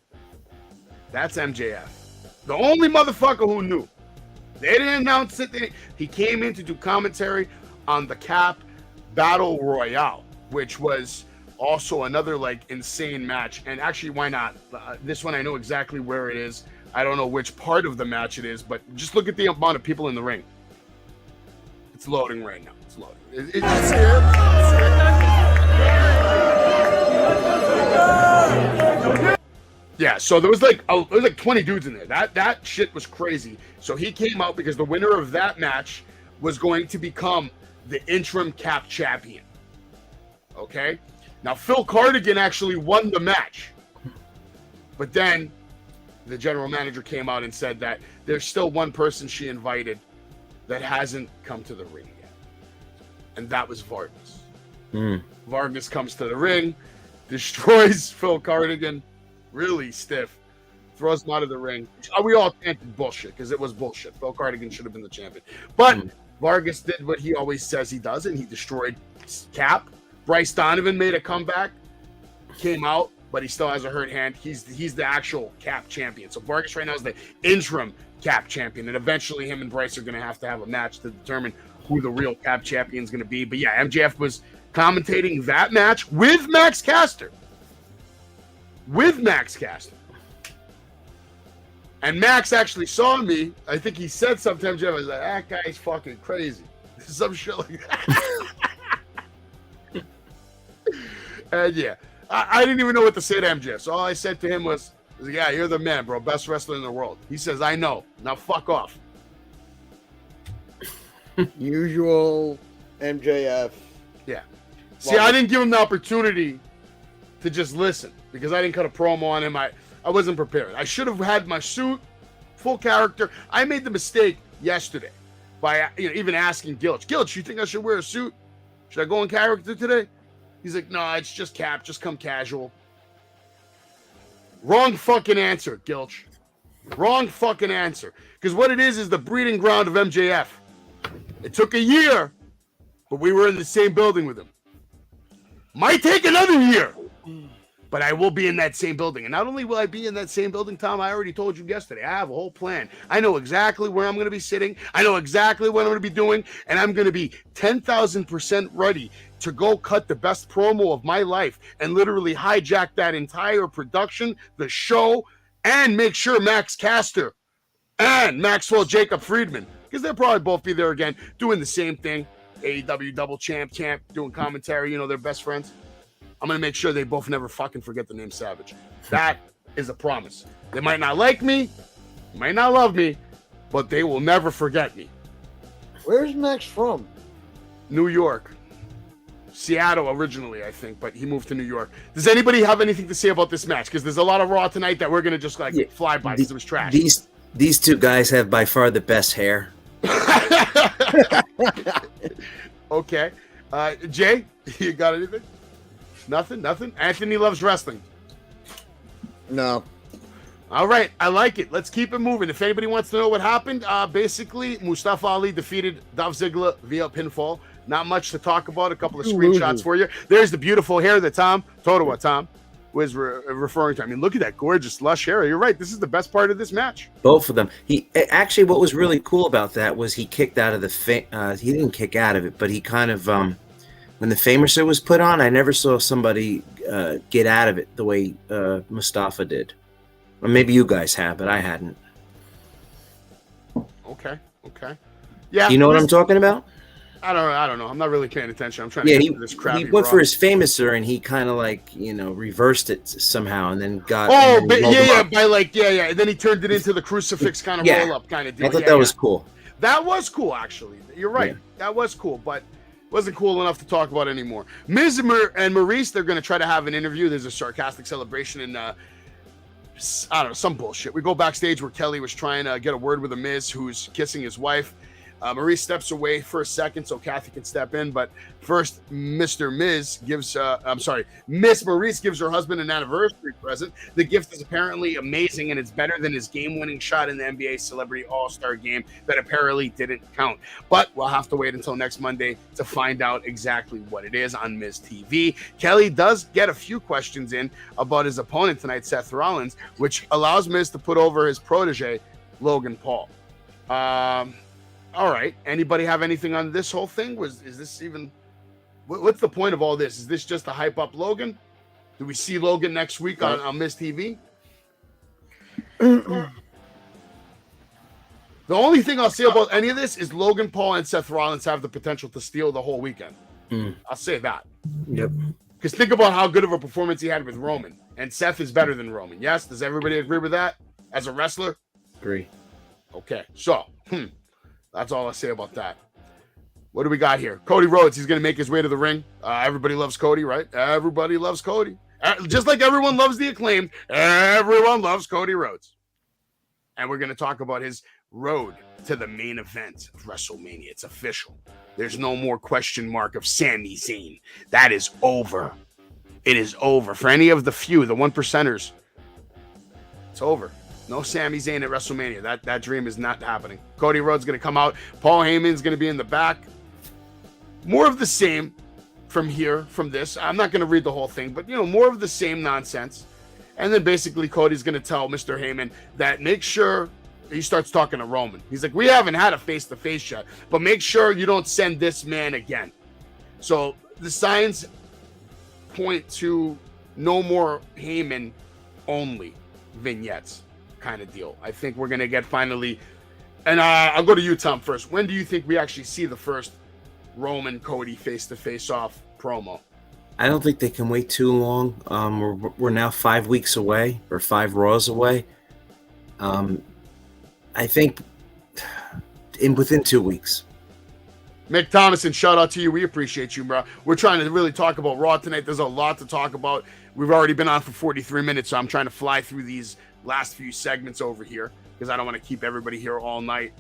"That's MJF." The only motherfucker who knew. They didn't announce it. He came in to do commentary on the Cap Battle Royale, which was also another like insane match. And actually, why not? This one I know exactly where it is. I don't know which part of the match it is, but just look at the amount of people in the ring. It's loading right now. It's loading. Yeah, so there was like 20 dudes in there. That shit was crazy. So he came out because the winner of that match was going to become the interim Cap champion. Okay? Now Phil Cardigan actually won the match. But then the general manager came out and said that there's still one person she invited that hasn't come to the ring yet. And that was Vargas. Vargas comes to the ring, destroys Phil Cardigan, really stiff, throws him out of the ring. We all chanted bullshit because it was bullshit. Phil Cardigan should have been the champion. But Vargas did what he always says he does, and he destroyed Cap. Bryce Donovan made a comeback, came out, but he still has a hurt hand. He's the actual Cap champion. So Vargas right now is the interim Cap champion, and eventually him and Bryce are going to have a match to determine who the real Cap champion is going to be. But yeah, MJF was commentating that match with Max Caster. And Max actually saw me. I think he said sometimes, Jeff, I was like, that guy's fucking crazy. Some shit like that. And yeah. I didn't even know what to say to MJF. So all I said to him was, yeah, you're the man, bro. Best wrestler in the world. He says, I know. Now fuck off. Usual MJF. Yeah. See, I didn't give him the opportunity to just listen because I didn't cut a promo on him. I wasn't prepared. I should have had my suit, full character. I made the mistake yesterday by even asking Gilch, you think I should wear a suit? Should I go in character today? He's like, no, it's just Cap. Just come casual. Wrong fucking answer, Gilch. Wrong fucking answer. Because what it is the breeding ground of MJF. It took a year, but we were in the same building with him. Might take another year, but I will be in that same building. And not only will I be in that same building, Tom, I already told you yesterday, I have a whole plan. I know exactly where I'm going to be sitting. I know exactly what I'm going to be doing. And I'm going to be 10,000% ready to go cut the best promo of my life and literally hijack that entire production, the show, and make sure Max Caster and Maxwell Jacob Friedman, because they'll probably both be there again, doing the same thing. AEW double champ, doing commentary, they're best friends. I'm going to make sure they both never fucking forget the name Savage. That is a promise. They might not like me, might not love me, but they will never forget me. Where's Max from? New York. Seattle originally, I think, but he moved to New York. Does anybody have anything to say about this match? Because there's a lot of Raw tonight that we're going to just fly by because it was trash. These two guys have by far the best hair. Okay. Jay, you got anything? Nothing? Anthony loves wrestling. No. All right. I like it. Let's keep it moving. If anybody wants to know what happened, basically, Mustafa Ali defeated Dolph Ziggler via pinfall. Not much to talk about. A couple of screenshots for you. There's the beautiful hair that Tom was referring to. I mean, look at that gorgeous, lush hair. You're right. This is the best part of this match. Both of them. He actually, what was really cool about that was he kicked out of the. He didn't kick out of it, but he kind of when the Famouser was put on, I never saw somebody get out of it the way Mustafa did. Or maybe you guys have, but I hadn't. Okay. Yeah. You know what I'm talking about? I don't know. I'm not really paying attention. I'm trying to get to this crap. He went for his Famouser and he kind of reversed it somehow and then got. And then he turned it into the crucifix kind of roll up kind of deal. I thought that was cool. That was cool, actually. You're right. Yeah. That was cool, but wasn't cool enough to talk about anymore. Miz and Maurice, they're going to try to have an interview. There's a sarcastic celebration in, I don't know, some bullshit. We go backstage where Kelly was trying to get a word with a Miz who's kissing his wife. Maurice steps away for a second so Kathy can step in, but first, Miss Maurice gives her husband an anniversary present. The gift is apparently amazing, and it's better than his game-winning shot in the NBA Celebrity All-Star Game that apparently didn't count. But we'll have to wait until next Monday to find out exactly what it is on Miz TV. Kelly does get a few questions in about his opponent tonight, Seth Rollins, which allows Miz to put over his protege, Logan Paul. All right. Anybody have anything on this whole thing? Is this even? What's the point of all this? Is this just to hype up Logan? Do we see Logan next week on Miz TV? The only thing I'll say about any of this is Logan Paul and Seth Rollins have the potential to steal the whole weekend. I'll say that. Yep. Because think about how good of a performance he had with Roman, and Seth is better than Roman. Yes, does everybody agree with that? As a wrestler, Agree. okay. So, that's all I'll say about that. What do we got here? Cody Rhodes. He's going to make his way to the ring. Everybody loves Cody, right? Everybody loves Cody. Just like everyone loves the Acclaimed, everyone loves Cody Rhodes. And we're going to talk about his road to the main event of WrestleMania. It's official. There's no more question mark of Sami Zayn. That is over. It is over. For any of the few, the 1%ers, it's over. No Sami Zayn at WrestleMania. That dream is not happening. Cody Rhodes is going to come out. Paul Heyman's going to be in the back. More of the same from this. I'm not going to read the whole thing, but, more of the same nonsense. And then basically Cody's going to tell Mr. Heyman that make sure he starts talking to Roman. He's like, we haven't had a face-to-face yet, but make sure you don't send this man again. So the signs point to no more Heyman only vignettes kind of deal. I think we're going to get finally, and I'll go to you, Tom, first. When do you think we actually see the first Roman Cody face-to-face off promo? I don't think they can wait too long. We're now 5 weeks away, or 5 Raws away. I think within 2 weeks. Mick Thomason, shout out to you. We appreciate you, bro. We're trying to really talk about Raw tonight. There's a lot to talk about. We've already been on for 43 minutes, so I'm trying to fly through these last few segments over here because I don't want to keep everybody here all night.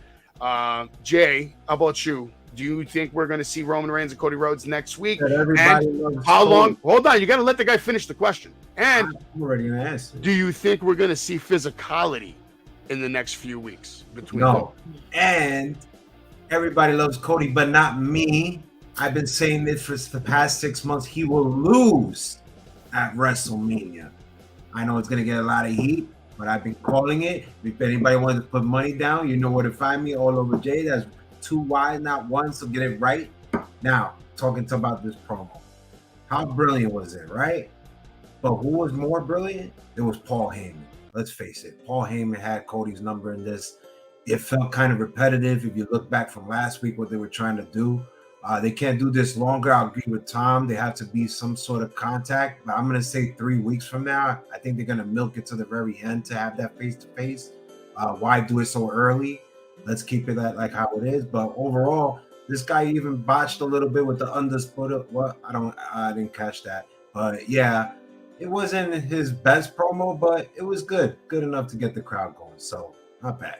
Jay, how about you? Do you think we're going to see Roman Reigns and Cody Rhodes next week? And how long? Hold on, you got to let the guy finish the question. And I'm already gonna ask. Do you think we're going to see physicality in the next few weeks between them? And everybody loves Cody, but not me. I've been saying this for the past 6 months. He will lose at WrestleMania. I know it's going to get a lot of heat, but I've been calling it. If anybody wants to put money down, you know where to find me, all over Jay. That's 2 Y's, not 1, so get it right. Now, talking about this promo. How brilliant was it, right? But who was more brilliant? It was Paul Heyman. Let's face it. Paul Heyman had Cody's number in this. It felt kind of repetitive if you look back from last week, what they were trying to do. They can't do this longer. I agree with Tom. They have to be some sort of contact. But I'm going to say 3 weeks from now, I think they're going to milk it to the very end to have that face-to-face. Why do it so early? Let's keep it like how it is. But overall, this guy even botched a little bit with the undisputed. What? I didn't catch that. But yeah, it wasn't his best promo, but it was good. Good enough to get the crowd going. So not bad.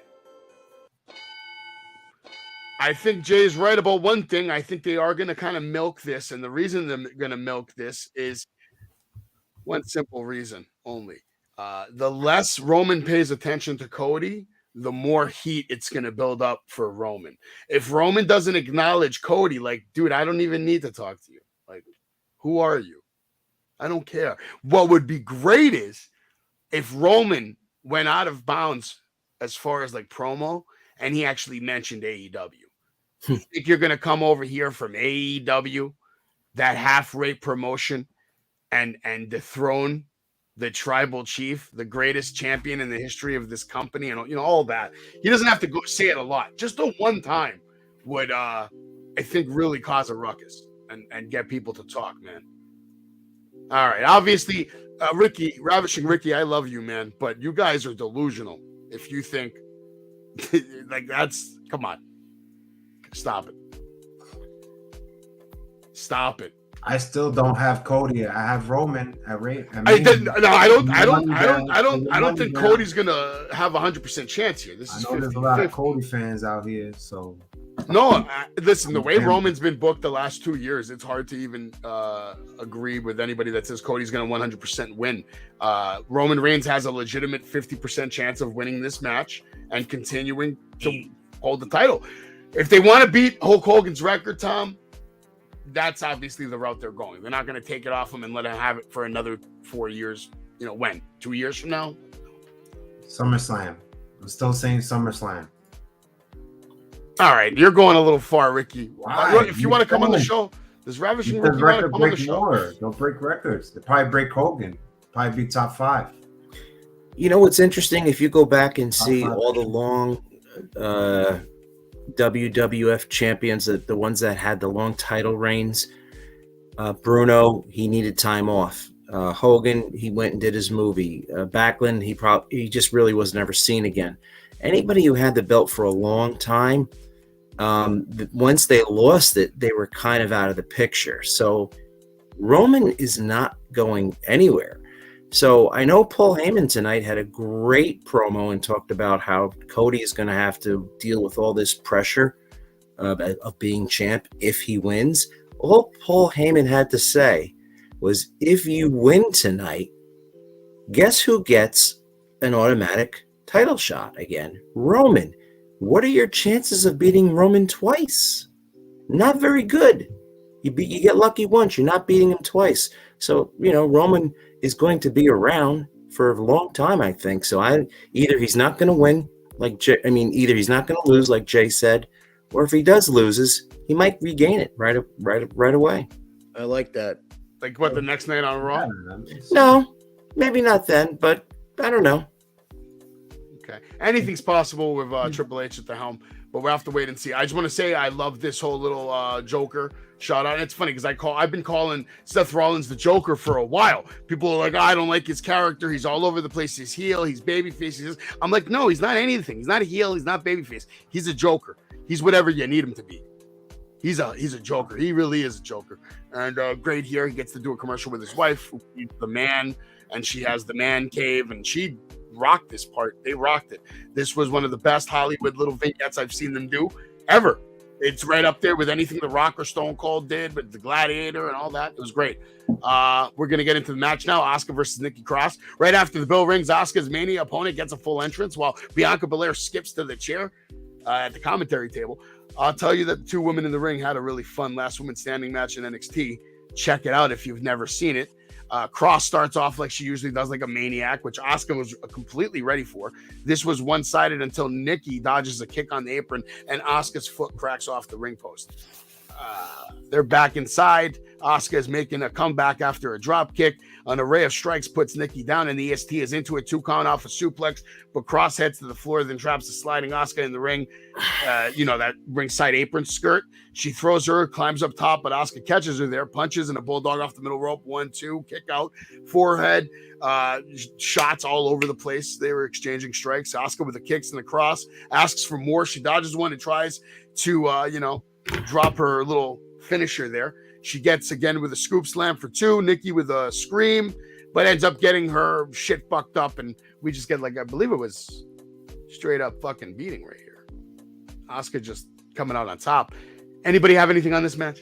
I think Jay's right about one thing. I think they are going to kind of milk this. And the reason they're going to milk this is one simple reason only. The less Roman pays attention to Cody, the more heat it's going to build up for Roman. If Roman doesn't acknowledge Cody, like, dude, I don't even need to talk to you. Like, who are you? I don't care. What would be great is if Roman went out of bounds as far as like promo and he actually mentioned AEW. You think you're going to come over here from AEW, that half-rate promotion, and dethrone the tribal chief, the greatest champion in the history of this company, and all that. He doesn't have to go say it a lot. Just the one time would, I think, really cause a ruckus and get people to talk, man. All right. Obviously, Ricky, Ravishing Ricky, I love you, man, but you guys are delusional if you think like that's, come on. Stop it. Stop it. I still don't have Cody. I have Roman. I don't think Cody's gonna have 100% chance here. This is 50-50. There's a lot of Cody fans out here, so no. Listen, the way Roman's been booked the last 2 years, it's hard to even agree with anybody that says Cody's gonna 100% win. Roman Reigns has a legitimate 50% chance of winning this match and continuing to hold the title. If they want to beat Hulk Hogan's record, Tom, that's obviously the route they're going. They're not going to take it off him and let him have it for another 4 years. You know, when? 2 years from now? SummerSlam. I'm still saying SummerSlam. All right, you're going a little far, Ricky. Why? If you want to come on the show, does Ravishing Ricky want to come on the show? Don't break records. They probably break Hogan. Probably be top 5. You know what's interesting? If you go back and see all the long WWF champions, the ones that had the long title reigns, Bruno, he needed time off. Hogan, he went and did his movie. Backlund, he just really was never seen again. Anybody who had the belt for a long time, once they lost it, they were kind of out of the picture. So Roman is not going anywhere. So I know Paul Heyman tonight had a great promo and talked about how Cody is going to have to deal with all this pressure of being champ if he wins. All Paul Heyman had to say was, if you win tonight, guess who gets an automatic title shot again? Roman. What are your chances of beating Roman twice? Not very good. You get lucky once. You're not beating him twice. So, Roman is going to be around for a long time, I think. So either he's not going to win, either he's not going to lose, like Jay said, or if he does loses, he might regain it right away. I like that. Like what, the next night on Raw? No, maybe not then, but I don't know. Okay, anything's possible with Triple H at the helm, but we'll have to wait and see. I just want to say I love this whole little Joker shout out. And it's funny because I've been calling Seth Rollins the Joker for a while. People are like, I don't like his character. He's all over the place. He's heel. He's babyface. I'm like, no, he's not anything. He's not a heel. He's not babyface. He's a Joker. He's whatever you need him to be. He's a Joker. He really is a Joker. And great here. He gets to do a commercial with his wife, who's the man, and she has the man cave, and she rocked this part. They rocked it. This was one of the best Hollywood little vignettes I've seen them do ever. It's right up there with anything The Rock or Stone Cold did, but the Gladiator and all that. It was great. We're going to get into the match now. Asuka versus Nikki Cross. Right after the bell rings, Asuka's Mania opponent gets a full entrance while Bianca Belair skips to the chair at the commentary table. I'll tell you that the two women in the ring had a really fun last woman standing match in NXT. Check it out if you've never seen it. Cross starts off like she usually does, like a maniac, which Asuka was completely ready for. This was one-sided until Nikki dodges a kick on the apron and Asuka's foot cracks off the ring post. They're back inside. Asuka is making a comeback after a drop kick. An array of strikes puts Nikki down, and the EST is into it. 2 count off a suplex, but Cross heads to the floor, then traps the sliding Asuka in the ring. That ringside apron skirt. She throws her, climbs up top, but Asuka catches her there, punches, and a bulldog off the middle rope. 1-2, kick out, forehead, shots all over the place. They were exchanging strikes. Asuka with the kicks and the cross asks for more. She dodges one and tries to, drop her little finisher there. She gets again with a scoop slam for 2. Nikki with a scream, but ends up getting her shit fucked up, and we just get, I believe it was straight up fucking beating right here. Asuka just coming out on top. Anybody have anything on this match?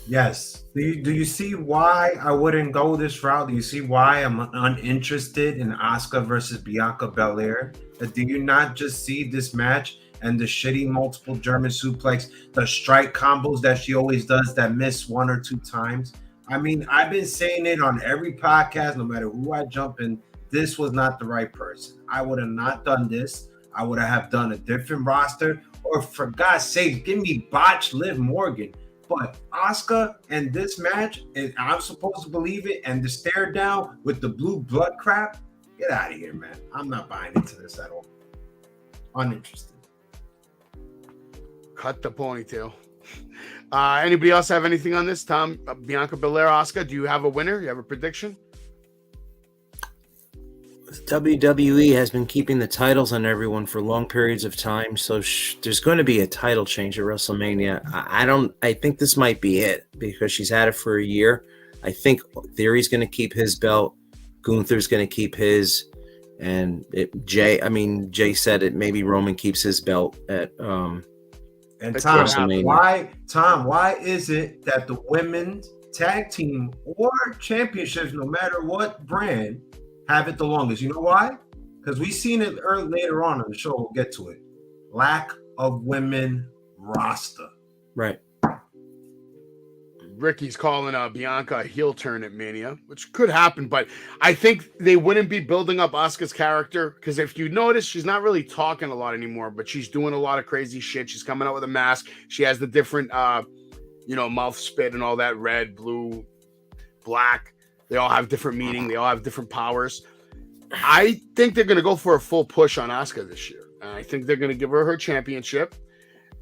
Yes. Do you see why I wouldn't go this route? Do you see why I'm uninterested in Asuka versus Bianca Belair? Do you not just see this match and the shitty multiple German suplex, the strike combos that she always does that miss 1 or 2 times? I mean, I've been saying it on every podcast, no matter who I jump in, this was not the right person. I would have not done this. I would have done a different roster, or for God's sake, give me botched Liv Morgan. But Asuka and this match, and I'm supposed to believe it, and the stare down with the blue blood crap, get out of here, man. I'm not buying into this at all. Uninterested. Cut the ponytail. Anybody else have anything on this? Tom, Bianca Belair, Asuka, do you have a winner? You have a prediction? WWE has been keeping the titles on everyone for long periods of time, so there's going to be a title change at WrestleMania. I think this might be it because she's had it for a year. I think Theory's going to keep his belt, Gunther's going to keep his, and Jay said it. Maybe Roman keeps his belt at. And Tom, why is it that the women's tag team or championships, no matter what brand, have it the longest? You know why? Because we've seen it later on in the show. We'll get to it. Lack of women roster. Right. Ricky's calling Bianca a heel turn at Mania, which could happen, but I think they wouldn't be building up Asuka's character because if you notice, she's not really talking a lot anymore, but she's doing a lot of crazy shit. She's coming out with a mask. She has the different, mouth spit and all that, red, blue, black. They all have different meaning. They all have different powers. I think they're going to go for a full push on Asuka this year. And I think they're going to give her championship.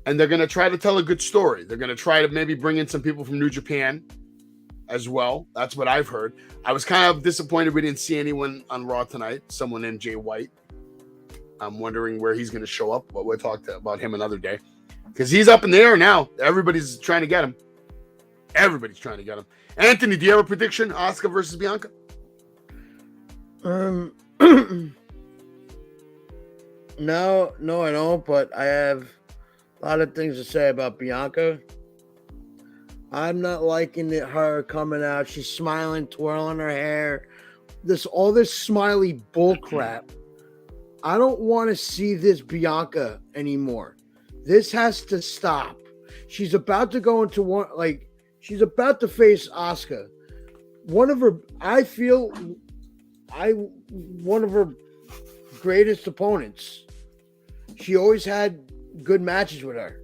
And they're going to try to tell a good story. They're going to try to maybe bring in some people from New Japan as well. That's what I've heard. I was kind of disappointed we didn't see anyone on Raw tonight. Someone named Jay White. I'm wondering where he's going to show up, but we'll talk about him another day. Because he's up in the air now. Everybody's trying to get him. Everybody's trying to get him. Anthony, do you have a prediction? Asuka versus Bianca? No, I don't, but I have a lot of things to say about Bianca. I'm not liking her coming out. She's smiling, twirling her hair. All this smiley bull crap. I don't want to see this Bianca anymore. This has to stop. She's about to go into she's about to face Asuka. One of her greatest opponents. She always had good matches with her.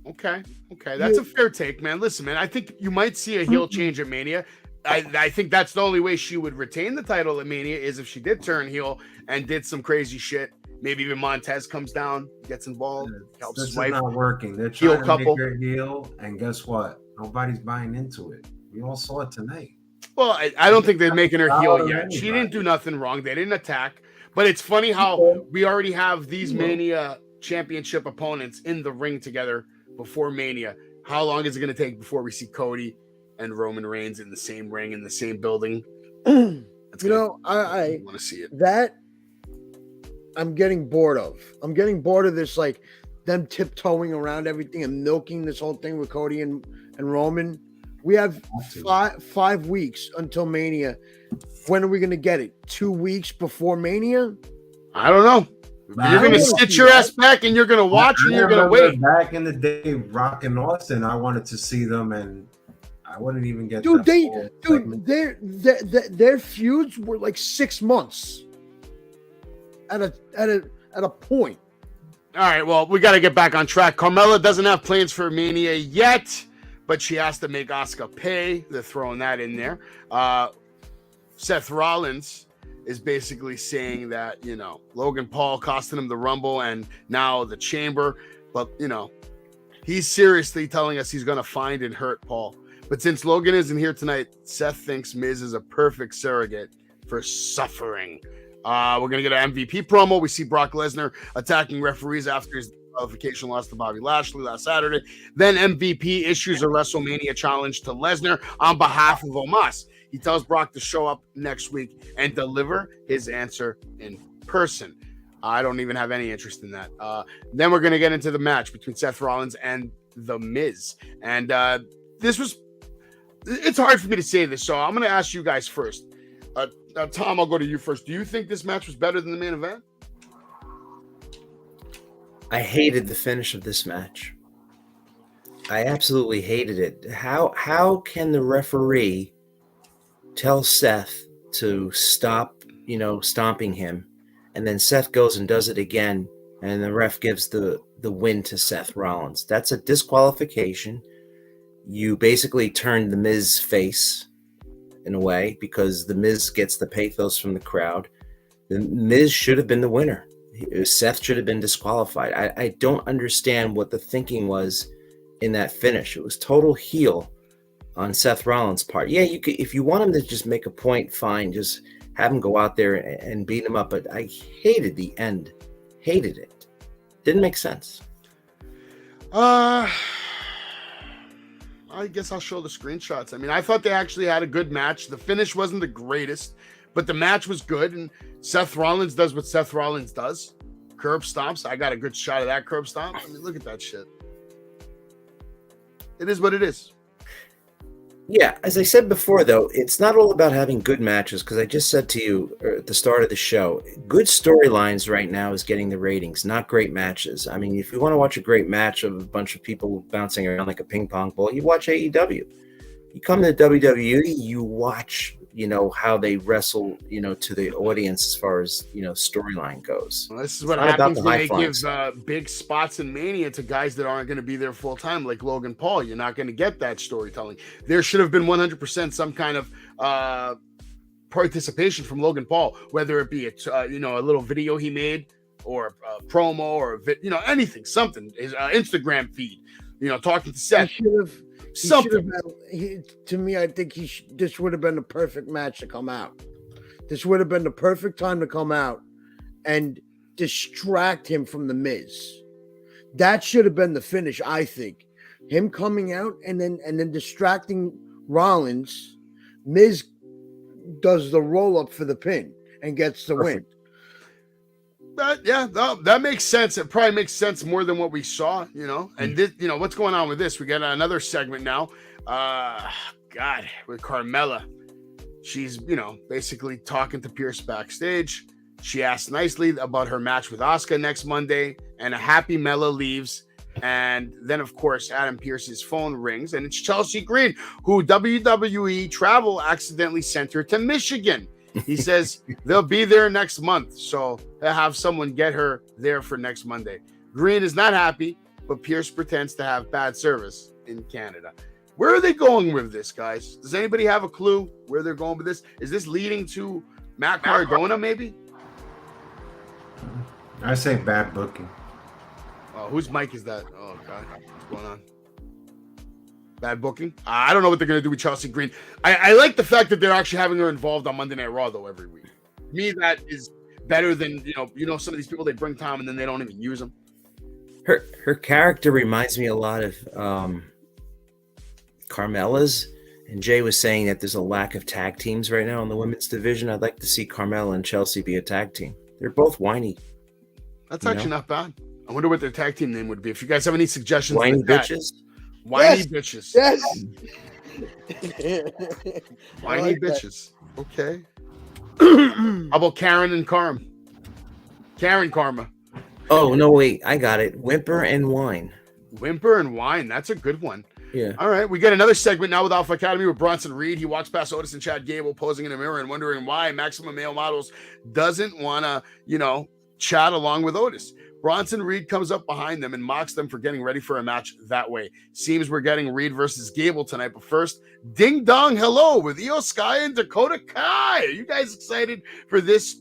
Okay. That's a fair take, man. Listen, man, I think you might see a heel change at Mania. I think that's the only way she would retain the title at Mania is if she did turn heel and did some crazy shit. Maybe even Montez comes down, gets involved, helps his wife. This is not working. They're heel trying to couple. make her heel, and guess what? Nobody's buying into it. We all saw it tonight. Well, I don't think they're making her heel yet. She didn't do nothing wrong. They didn't attack. But it's funny how we already have these Mania championship opponents in the ring together before Mania. How long is it going to take before we see Cody and Roman Reigns in the same ring, in the same building? I want to see it. That I'm getting bored of. I'm getting bored of this, like them tiptoeing around everything and milking this whole thing with Cody and Roman. We have 5 weeks until Mania. When are we going to get it? 2 weeks before Mania? I don't know. You're going to sit your ass back and you're going to watch and you're going to wait. Back in the day, Rock and Austin, I wanted to see them and I wouldn't even get their feuds were like 6 months at a point. All right, well, we got to get back on track. Carmella doesn't have plans for Mania yet, but she has to make Asuka pay. They're throwing that in there. Seth Rollins is basically saying that, Logan Paul costing him the Rumble and now the Chamber. But, he's seriously telling us he's going to find and hurt Paul. But since Logan isn't here tonight, Seth thinks Miz is a perfect surrogate for suffering. We're going to get an MVP promo. We see Brock Lesnar attacking referees after his qualification loss to Bobby Lashley last Saturday. Then MVP issues a WrestleMania challenge to Lesnar on behalf of Omos. He tells Brock to show up next week and deliver his answer in person. I don't even have any interest in that. Then we're going to get into the match between Seth Rollins and The Miz. And it's hard for me to say this, so I'm going to ask you guys first. Tom, I'll go to you first. Do you think this match was better than the main event? I hated the finish of this match. I absolutely hated it. How can the referee tell Seth to stop, stomping him, and then Seth goes and does it again, and the ref gives the win to Seth Rollins? That's a disqualification. You basically turned the Miz face in a way because the Miz gets the pathos from the crowd. The Miz should have been the winner. Seth should have been disqualified. I don't understand what the thinking was in that finish. It was total heel on Seth Rollins' part. Yeah, you could, if you want him to just make a point, fine. Just have him go out there and beat him up. But I hated the end. Hated it. Didn't make sense. I guess I'll show the screenshots. I mean, I thought they actually had a good match. The finish wasn't the greatest, but the match was good. And Seth Rollins does what Seth Rollins does. Curb stomps. I got a good shot of that curb stomp. I mean, look at that shit. It is what it is. Yeah, as I said before, though, it's not all about having good matches, because I just said to you at the start of the show, good storylines right now is getting the ratings, not great matches. I mean, if you want to watch a great match of a bunch of people bouncing around like a ping pong ball, you watch AEW. You come to WWE, you watch, how they wrestle, to the audience as far as, storyline goes. Well, this is what happens when they give big spots in Mania to guys that aren't going to be there full time, like Logan Paul. You're not going to get that storytelling. There should have been 100% some kind of participation from Logan Paul, whether it be a little video he made, or a promo, or anything, something. His Instagram feed, talking to Seth. Something. To me, I think this would have been the perfect match to come out. This would have been the perfect time to come out and distract him from the Miz. That should have been the finish, I think. Him coming out and then distracting Rollins. Miz does the roll up for the pin and gets the win. That makes sense. It probably makes sense more than what we saw, And this, what's going on with this? We got another segment now. With Carmella. She's, basically talking to Pierce backstage. She asks nicely about her match with Asuka next Monday, and a happy Mella leaves. And then, of course, Adam Pearce's phone rings, and it's Chelsea Green, who WWE Travel accidentally sent her to Michigan. He says they'll be there next month, so they'll have someone get her there for next Monday. Green is not happy, but Pierce pretends to have bad service in Canada. Where are they going with this, guys? Does anybody have a clue where they're going with this? Is this leading to Matt Cardona, maybe? I say bad booking. Oh, whose mic is that? Oh, God. What's going on? Bad booking? I don't know what they're going to do with Chelsea Green. I like the fact that they're actually having her involved on Monday Night Raw, though, every week. To me, that is better than, some of these people, they bring Tom and then they don't even use them. Her character reminds me a lot of Carmella's. And Jay was saying that there's a lack of tag teams right now in the women's division. I'd like to see Carmella and Chelsea be a tag team. They're both whiny. That's actually not bad. I wonder what their tag team name would be. If you guys have any suggestions. Whiny bitches? Whiny bitches. Yes. Whiny bitches. That. Okay. How about Karen and Karma? Karen Karma. Oh, no, wait. I got it. Whimper and Wine. Whimper and Wine. That's a good one. Yeah. All right. We get another segment now with Alpha Academy with Bronson Reed. He walks past Otis and Chad Gable posing in a mirror and wondering why Maximum Male Models doesn't want to, chat along with Otis. Bronson Reed comes up behind them and mocks them for getting ready for a match that way. Seems we're getting Reed versus Gable tonight, but first, Ding Dong Hello with Io Sky and Dakota Kai. Are you guys excited for this?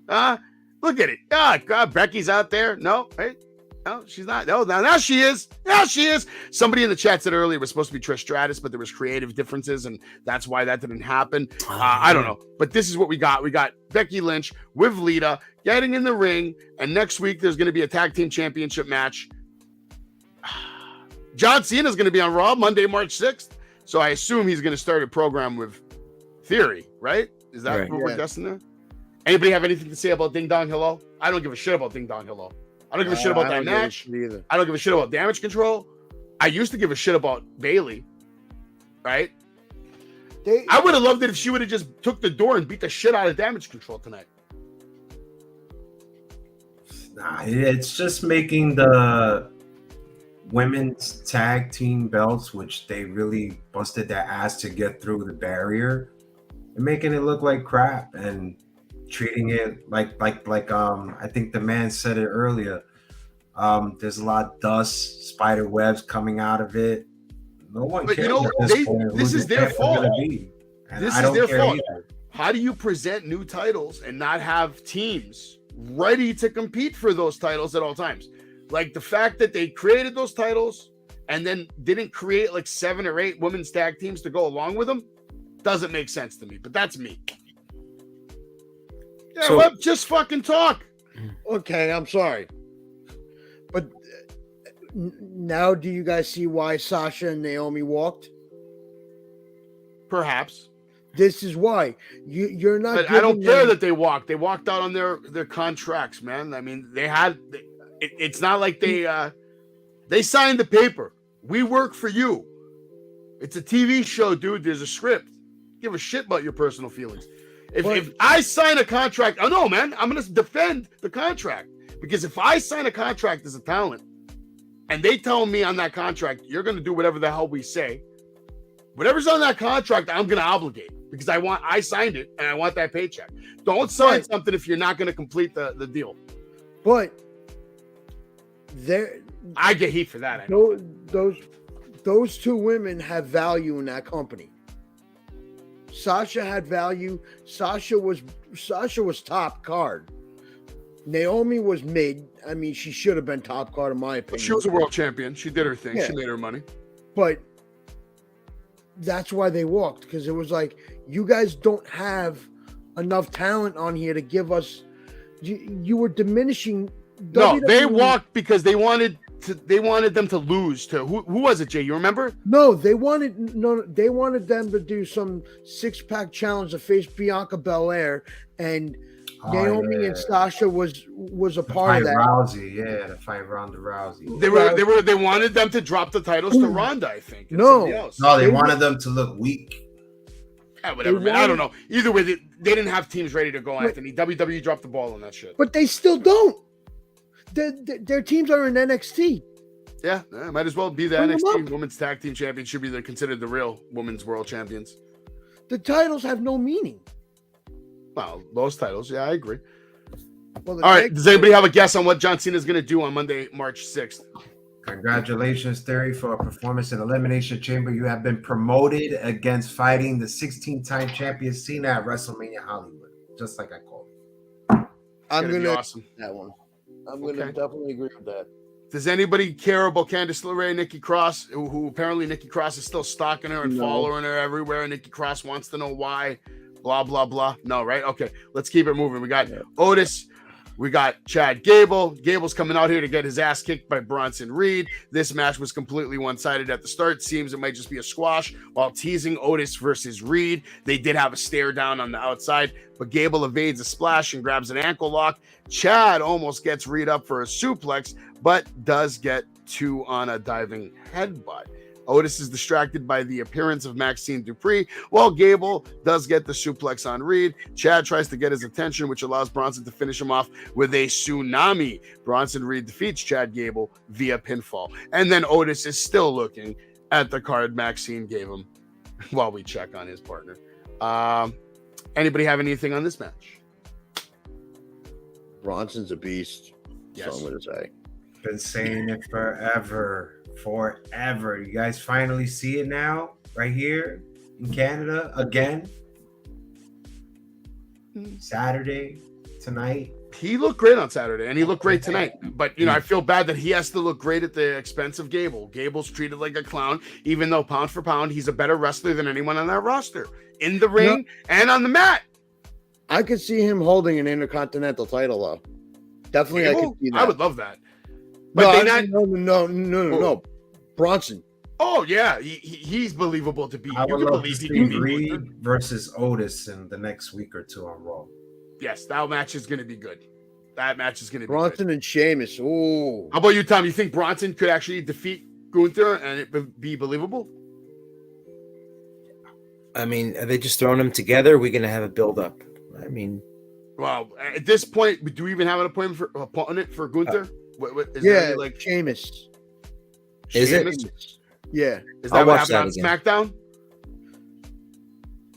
Look at it. God, Becky's out there. No, right? No, she's not. No, now she is. Now she is. Somebody in the chat said earlier it was supposed to be Trish Stratus, but there was creative differences, and that's why that didn't happen. I don't know. But this is what we got. We got Becky Lynch with Lita getting in the ring, and next week there's going to be a tag team championship match. John Cena is going to be on Raw Monday, March 6th. So I assume he's going to start a program with Theory, right? Is that what we're guessing there? Anybody have anything to say about Ding Dong Hello? I don't give a shit about Ding Dong Hello. I don't give a shit about that match. I don't give a shit about Damage Control. I used to give a shit about Bayley, right? I would have loved it if she would have just took the door and beat the shit out of Damage Control tonight. Nah, it's just making the women's tag team belts, which they really busted their ass to get through the barrier, and making it look like crap and treating it like I think the man said it earlier. There's a lot of dust, spider webs coming out of it. No one cares at this point. This is their fault. This is their fault. Either. How do you present new titles and not have teams ready to compete for those titles at all times? Like the fact that they created those titles and then didn't create like 7 or 8 women's tag teams to go along with them doesn't make sense to me, but that's me. Yeah, So- well, just fucking talk. Okay, I'm sorry. But now do you guys see why Sasha and Naomi walked? Perhaps. This is why. You're not But I don't giving care them- that they walked. They walked out on their contracts, man. I mean, it's not like they signed the paper. We work for you. It's a TV show, dude. There's a script. Give a shit about your personal feelings. If I sign a contract, oh no, man, I'm gonna defend the contract. Because if I sign a contract as a talent and they tell me on that contract, you're gonna do whatever the hell we say, whatever's on that contract, I'm gonna obligate because I signed it and I want that paycheck. Don't sign something if you're not gonna complete the deal. But I get heat for that. I know. Those two women have value in that company. Sasha had value. Sasha was top card. Naomi was mid. I mean, she should have been top card in my opinion. She was a world champion. She did her thing. Yeah. She made her money. But that's why they walked, because it was like, you guys don't have enough talent on here to give us. You were diminishing. No, they WWE. walked because they wanted them to lose to who was it, Jay? You remember? No, they wanted them to do some 6-pack challenge to face Bianca Belair, and Naomi and Sasha was a part of that. Rousey, yeah, to fight Ronda Rousey. They wanted them to drop the titles to Ronda, I think. and No. somebody else. No, they wanted them to look weak. Yeah, whatever, man. I don't know. Either way, they didn't have teams ready to go, Anthony. WWE dropped the ball on that shit. But they still don't. Their teams are in NXT. Yeah, might as well be the Bring them NXT up. Women's Tag Team Champions. Should be considered the real Women's World Champions. The titles have no meaning. Well, those titles, yeah, I agree. Well, All right, does anybody have a guess on what John Cena is going to do on Monday, March 6th? Congratulations, Theory, for a performance in Elimination Chamber. You have been promoted against fighting the 16-time champion Cena at WrestleMania Hollywood, just like I called it. I'm Gonna be gonna awesome. that one. I'm gonna definitely agree with that. Does anybody care about Candice LeRae and Nikki Cross, who apparently Nikki Cross is still stalking her and following her everywhere? Nikki Cross wants to know why. Blah, blah, blah. No, right? Okay, let's keep it moving. We got Otis. We got Chad Gable. Gable's coming out here to get his ass kicked by Bronson Reed. This match was completely one-sided at the start. Seems it might just be a squash. While teasing Otis versus Reed, they did have a stare down on the outside, but Gable evades a splash and grabs an ankle lock. Chad almost gets Reed up for a suplex, but does get 2 on a diving headbutt. Otis is distracted by the appearance of Maxine Dupree, while Gable does get the suplex on Reed. Chad tries to get his attention, which allows Bronson to finish him off with a tsunami. Bronson Reed defeats Chad Gable via pinfall. And then Otis is still looking at the card Maxine gave him while we check on his partner. Anybody have anything on this match? Bronson's a beast. Yes. So I'm gonna say. Been saying it forever. You guys finally see it now, right here in Canada again. Saturday, tonight. He looked great on Saturday, and he looked great tonight. But, I feel bad that he has to look great at the expense of Gable. Gable's treated like a clown, even though pound for pound, he's a better wrestler than anyone on that roster. In the ring and on the mat. I could see him holding an Intercontinental title, though. Definitely, I could see that. I would love that. But no. Bronson. Oh, yeah. He's believable to beat. I You would can love to believe he see can beat Reed Gunther. versus Otis in the next week or two on Raw. Yes, that match is going to be good. That match is going to be Bronson good. and Sheamus. Ooh. How about you, Tom? You think Bronson could actually defeat Gunther and it would be believable? I mean, are they just throwing them together? Are we going to have a build-up? I mean... Well, at this point, do we even have an opponent for Gunther? Is Yeah, there any, like Sheamus. Is it? Sheamus? Yeah. Is I'll that what watch happened that on again.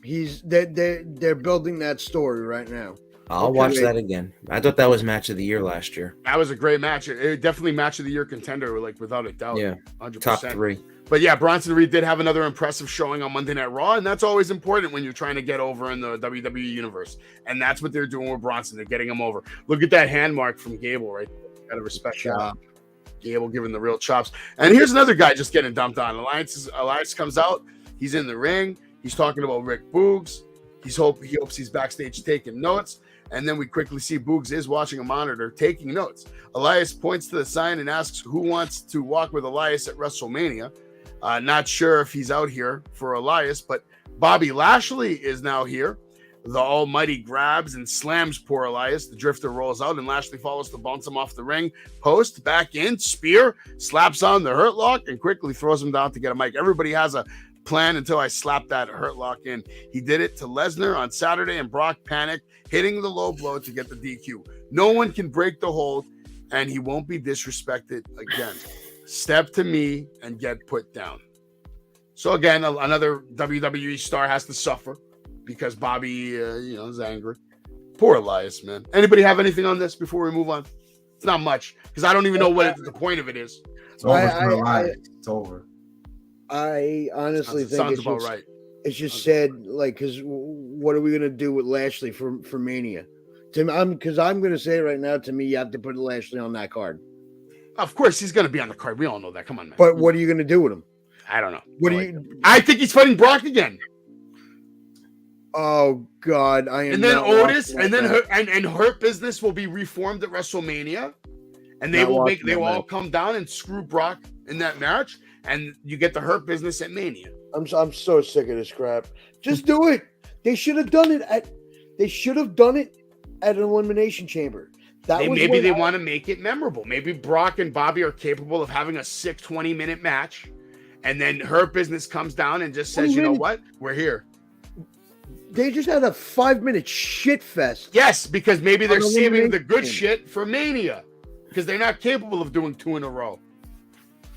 SmackDown? They're building that story right now. I'll watch that again. I thought that was match of the year last year. That was a great match. It definitely match of the year contender, like without a doubt. Yeah, 100%. top 3. But yeah, Bronson Reed did have another impressive showing on Monday Night Raw, and that's always important when you're trying to get over in the WWE universe. And that's what they're doing with Bronson. They're getting him over. Look at that hand mark from Gable, right? Gotta respect that. Gable giving the real chops. And here's another guy just getting dumped on. Elias comes out. He's in the ring. He's talking about Rick Boogs. He hopes he's backstage taking notes. And then we quickly see Boogs is watching a monitor, taking notes. Elias points to the sign and asks who wants to walk with Elias at WrestleMania. Not sure if he's out here for Elias, but Bobby Lashley is now here. The Almighty grabs and slams poor Elias. The Drifter rolls out, and Lashley follows to bounce him off the ring post. Back in, spear, slaps on the Hurt Lock, and quickly throws him down to get a mic. Everybody has a plan until I slap that Hurt Lock in. He did it to Lesnar on Saturday, and Brock panicked, hitting the low blow to get the DQ. No one can break the hold, and he won't be disrespected again. Step to me and get put down. So again, another WWE star has to suffer because Bobby, is angry. Poor Elias, man. Anybody have anything on this before we move on? It's not much because I don't even know what the point of it is. It's over for Elias. It's over. I honestly think sounds about right. It's just sad, because what are we gonna do with Lashley for Mania? Because I'm gonna say right now, to me, you have to put Lashley on that card. Of course, he's gonna be on the card. We all know that. Come on, man. But what are you gonna do with him? I don't know. I think he's fighting Brock again. Oh God! And then Otis, and then Hurt Business will be reformed at WrestleMania, and they will all come down and screw Brock in that match, and you get the Hurt Business at Mania. I'm so sick of this crap. Just do it. They should have done it at an Elimination Chamber. Maybe they want to make it memorable. Maybe Brock and Bobby are capable of having a sick 20-minute match, and then Hurt Business comes down and just says, "You know what? We're here." They just had a 5-minute shit fest. Yes, because maybe they're saving the good shit for Mania because they're not capable of doing 2 in a row.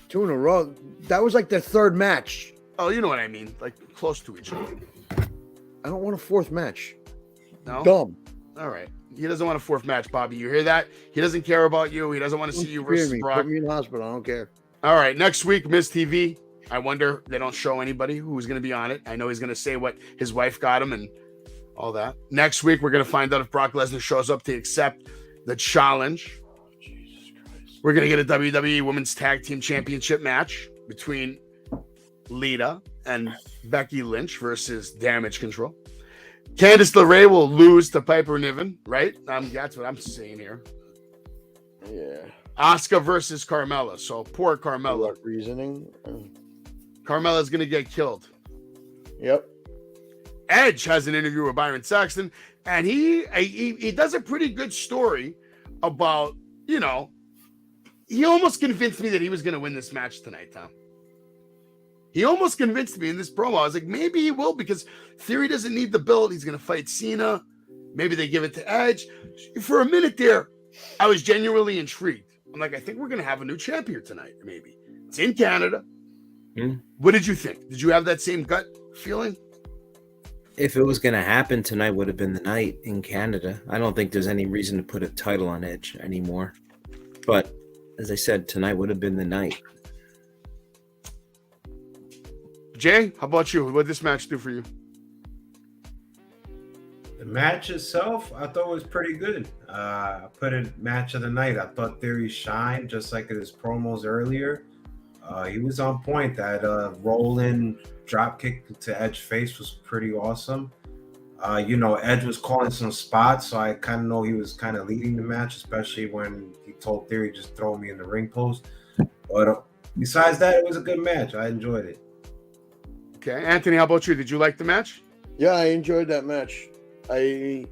2 in a row? That was like their third match. Oh, you know what I mean. Like close to each other. I don't want a fourth match. No? Dumb. All right. He doesn't want a fourth match, Bobby. You hear that? He doesn't care about you. He doesn't want to see you versus Brock. Put me in the hospital. I don't care. All right. Next week, Miz TV. I wonder, they don't show anybody who's going to be on it. I know he's going to say what his wife got him and all that. Next week, we're going to find out if Brock Lesnar shows up to accept the challenge. Jesus Christ. We're going to get a WWE Women's Tag Team Championship match between Lita and Becky Lynch versus Damage Control. Candice LeRae will lose to Piper Niven, right? That's what I'm saying here. Yeah. Asuka versus Carmella. So poor Carmella. What reasoning? Carmella's going to get killed. Yep. Edge has an interview with Byron Saxton, and he does a pretty good story about, he almost convinced me that he was going to win this match tonight, Tom. He almost convinced me in this promo. I was like, maybe he will because Theory doesn't need the belt. He's going to fight Cena. Maybe they give it to Edge. For a minute there, I was genuinely intrigued. I'm like, I think we're going to have a new champion tonight, maybe. It's in Canada. What did you think? Did you have that same gut feeling? If it was going to happen, tonight would have been the night in Canada. I don't think there's any reason to put a title on Edge anymore. But as I said, tonight would have been the night. Jay, how about you? What did this match do for you? The match itself, I thought was pretty good. I put it match of the night. I thought Theory shined just like in his promos earlier. He was on point. That rolling drop kick to Edge face was pretty awesome. Edge was calling some spots, so I kind of know he was kind of leading the match, especially when he told Theory just throw me in the ring post. But besides that, it was a good match. I enjoyed it. Okay, Anthony, how about you? Did you like the match? Yeah, I enjoyed that match. I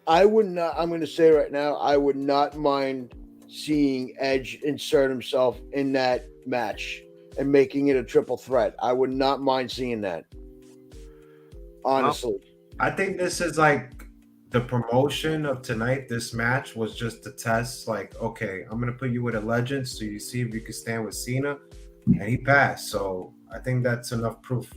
would not. I'm going to say right now, I would not mind seeing Edge insert himself in that match and making it a triple threat. I would not mind seeing that. Honestly, I think this is like the promotion of tonight. This match was just to test. Like, okay, I'm going to put you with a legend, so you see if you can stand with Cena, and he passed. So I think that's enough proof.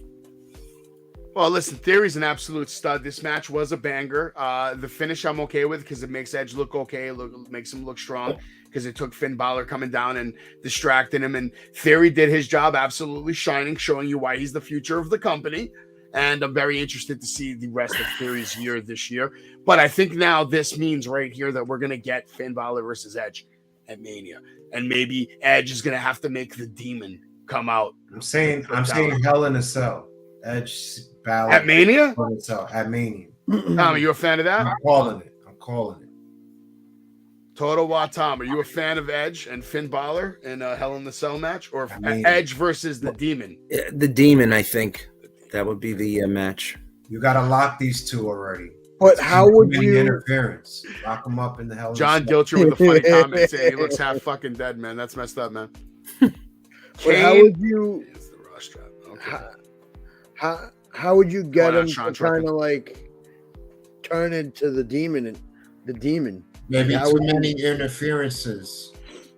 Well, listen, Theory's an absolute stud. This match was a banger. The finish I'm okay with because it makes Edge look okay, makes him look strong because it took Finn Balor coming down and distracting him. And Theory did his job absolutely shining, showing you why he's the future of the company. And I'm very interested to see the rest of Theory's year this year. But I think now this means right here that we're going to get Finn Balor versus Edge at Mania. And maybe Edge is going to have to make the demon come out. I'm saying Hell in a Cell. Edge battle At Mania? At Mania. Tom, are you a fan of that? I'm calling it. Total Tom, are you a fan of Edge and Finn Balor in a Hell in the Cell match, or Mania. Edge versus the Demon? The Demon, I think that would be the match. You got to lock these two already. But how would you interference? Lock them up in the Hell in John the Cell. Gilcher with a funny comment saying he looks half fucking dead, man. That's messed up, man. But how would you? It's the raw strap. Okay. How would you get Going on, him Sean to kind of like turn into the demon and the demon? Maybe How too would you- many interferences.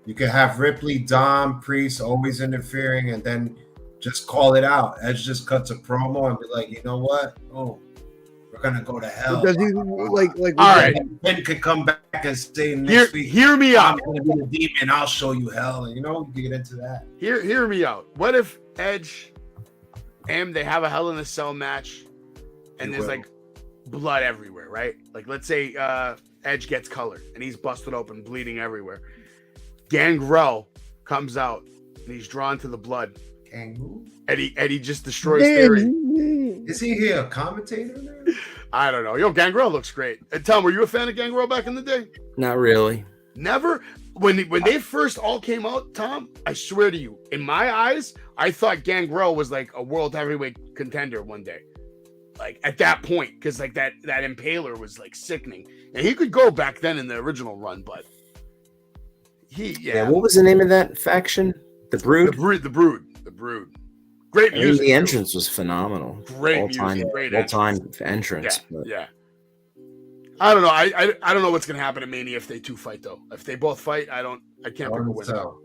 You could have Ripley, Dom, Priest always interfering, and then just call it out. Edge just cuts a promo and be like, you know what? Oh, we're gonna go to hell. Does he like? All right. Ben could come back and say next week, Hear me I'm out. gonna be the demon. I'll show you hell. And you know, you get into that. Hear me out. What if Edge and they have a Hell in a Cell match, and You there's will. like blood everywhere, right? Like let's say Edge gets colored and he's busted open, bleeding everywhere. Gangrel comes out and he's drawn to the blood. Kangaroo? Eddie just destroys Theory. Is he here a commentator now? I don't know. Yo, Gangrel looks great. Tom, were you a fan of Gangrel back in the day? Not really. Never. When they first all came out, Tom, I swear to you, in my eyes, I thought Gangrel was like a world heavyweight contender one day. Like at that point, because like that Impaler was like sickening, and he could go back then in the original run, but Yeah, what was the name of that faction? The Brood? The Brood. Great I mean, music. the entrance was phenomenal. Great all-time, music, great all-time entrance. but- Yeah. I don't know. I don't know what's gonna happen at Mania if they two fight though. If they both fight, I can't pick a winner. So,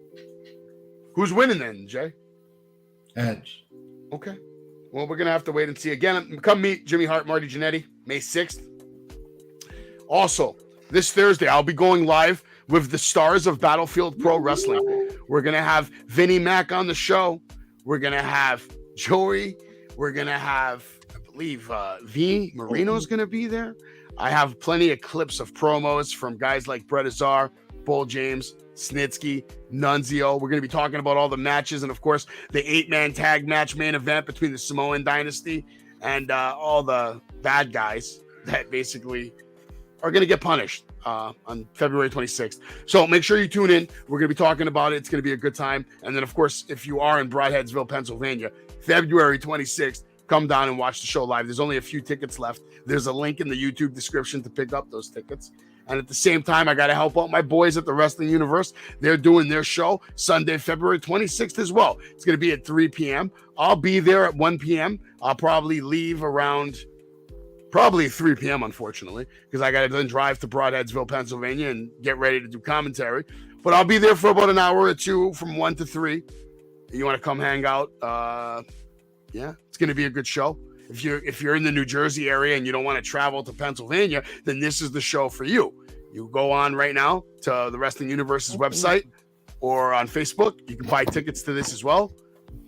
Who's winning then, Jay? Edge. Okay. Well, we're gonna have to wait and see. Again, come meet Jimmy Hart, Marty Jannetty, May 6th. Also, this Thursday, I'll be going live with the stars of Battlefield Pro Wrestling. We're gonna have Vinnie Mac on the show. We're gonna have Joey. We're gonna have, I believe, V Marino's gonna be there. I have plenty of clips of promos from guys like Brett Azar, Bull James, Snitsky, Nunzio. We're going to be talking about all the matches and, of course, the 8-man tag match main event between the Samoan Dynasty and all the bad guys that basically are going to get punished on February 26th. So make sure you tune in. We're going to be talking about it. It's going to be a good time. And then, of course, if you are in Broadheadsville, Pennsylvania, February 26th, come down and watch the show live. There's only a few tickets left. There's a link in the YouTube description to pick up those tickets. And at the same time, I got to help out my boys at the Wrestling Universe. They're doing their show Sunday, February 26th as well. It's going to be at 3 p.m. I'll be there at 1 p.m. I'll probably leave around 3 p.m., unfortunately, because I got to then drive to Broadheadsville, Pennsylvania and get ready to do commentary. But I'll be there for about an hour or two from 1 to 3. You want to come hang out? Yeah, it's going to be a good show. If you're in the New Jersey area and you don't want to travel to Pennsylvania, then this is the show for you. You go on right now to the Wrestling Universe's website or on Facebook. You can buy tickets to this as well.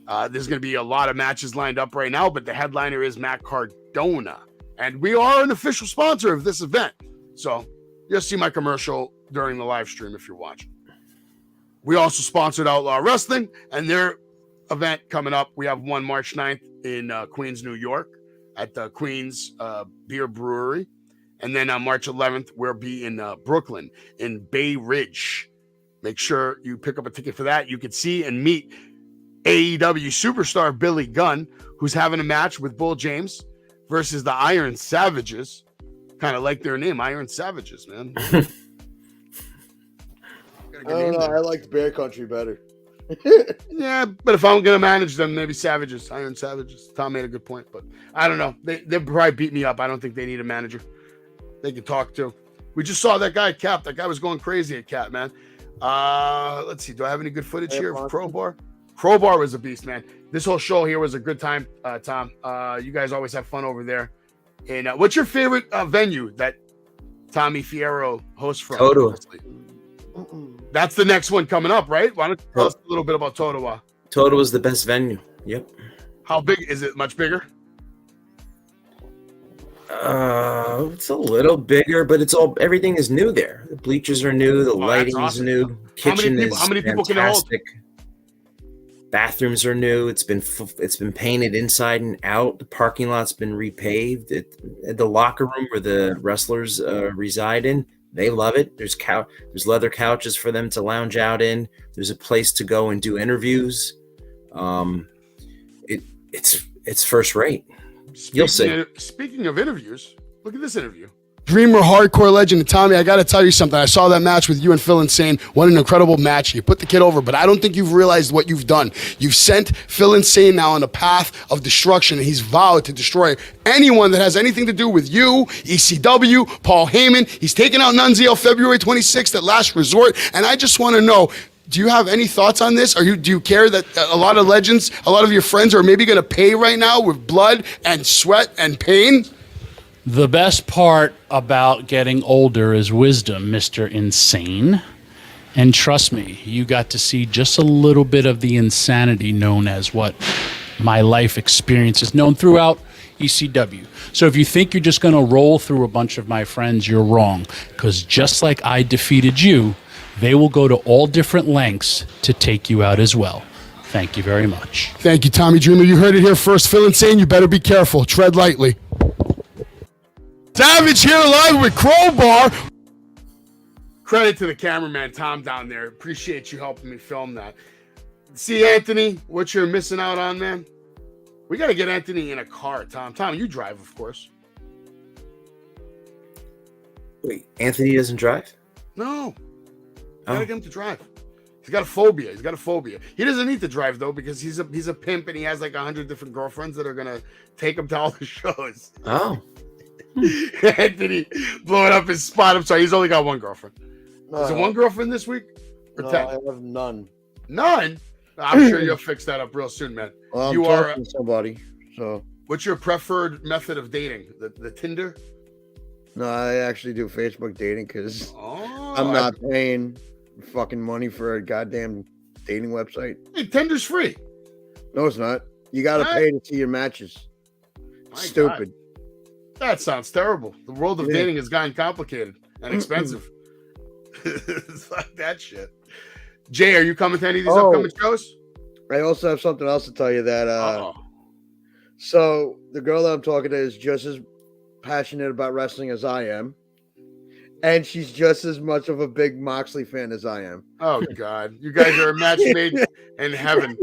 There's going to be a lot of matches lined up right now, but the headliner is Matt Cardona. And we are an official sponsor of this event. So you'll see my commercial during the live stream if you're watching. We also sponsored Outlaw Wrestling and their event coming up. We have one March 9th in Queens, New York at the Queens Beer Brewery. And then on March 11th, we'll be in Brooklyn in Bay Ridge. Make sure you pick up a ticket for that. You can see and meet AEW superstar Billy Gunn, who's having a match with Bull James versus the Iron Savages. Kind of like their name, Iron Savages, man. I don't know. I liked Bear Country better. Yeah, but if I'm gonna manage them, maybe Savages, Iron Savages. Tom made a good point, but I don't know. They probably beat me up. I don't think they need a manager. They can talk to. We just saw that guy at Cap. That guy was going crazy at Cap, man. Let's see. Do I have any good footage here of Crowbar? Crowbar was a beast, man. This whole show here was a good time, Tom. You guys always have fun over there. And what's your favorite venue that Tommy Fierro hosts from? Toto. That's the next one coming up, right? Why don't you tell us a little bit about Totowa? Toto was the best venue. Yep. How big is it? Much bigger? It's a little bigger, but everything is new there. The bleachers are new, the lighting is awesome. new, kitchen How many people can it hold? fantastic. Bathrooms are new. It's been painted inside and out. The parking lot's been repaved. The locker room where the wrestlers reside in, they love it. There's leather couches for them to lounge out in. There's a place to go and do interviews. It's first rate. You'll see. Speaking of interviews, look at this interview. Dreamer, hardcore legend, and Tommy, I got to tell you something. I saw that match with you and Phil Insane. What an incredible match. You put the kid over, but I don't think you've realized what you've done. You've sent Phil Insane now on a path of destruction, and he's vowed to destroy anyone that has anything to do with you, ECW, Paul Heyman. He's taking out Nunzio February 26th at Last Resort, and I just want to know, do you have any thoughts on this? Do you care that a lot of legends, a lot of your friends are maybe going to pay right now with blood and sweat and pain? The best part about getting older is wisdom, Mr. Insane. And trust me, you got to see just a little bit of the insanity known as what my life experience is known throughout ECW. So if you think you're just going to roll through a bunch of my friends, you're wrong. Because just like I defeated you, they will go to all different lengths to take you out as well. Thank you very much. Thank you, Tommy Dreamer. You heard it here first. Phil Insane, you better be careful. Tread lightly. Savage here live with Crowbar. Credit to the cameraman, Tom, down there. Appreciate you helping me film that. See, Anthony, what you're missing out on, man? We got to get Anthony in a car, Tom. Tom, you drive, of course. Wait, Anthony doesn't drive? No. Gotta get him to drive. He's got a phobia. He doesn't need to drive, though, because he's a pimp and he has like 100 different girlfriends that are going to take him to all the shows. Oh. Anthony blowing up his spot. I'm sorry, he's only got one girlfriend. No, Is it one girlfriend this week? Or no, 10? I have none. None? I'm sure you'll fix that up real soon, man. Well, you I'm are talking to somebody. So what's your preferred method of dating? The Tinder? no, I actually do Facebook dating because I'm not paying fucking money for a goddamn dating website. Hey, Tinder's free. No, it's not. You got to pay to see your matches. Stupid. God. That sounds terrible. The world of dating has gotten complicated and expensive. Fuck that shit. Jay, are you coming to any of these upcoming shows? I also have something else to tell you that so the girl that I'm talking to is just as passionate about wrestling as I am. And she's just as much of a big Moxley fan as I am. Oh, God. You guys are a match made in heaven.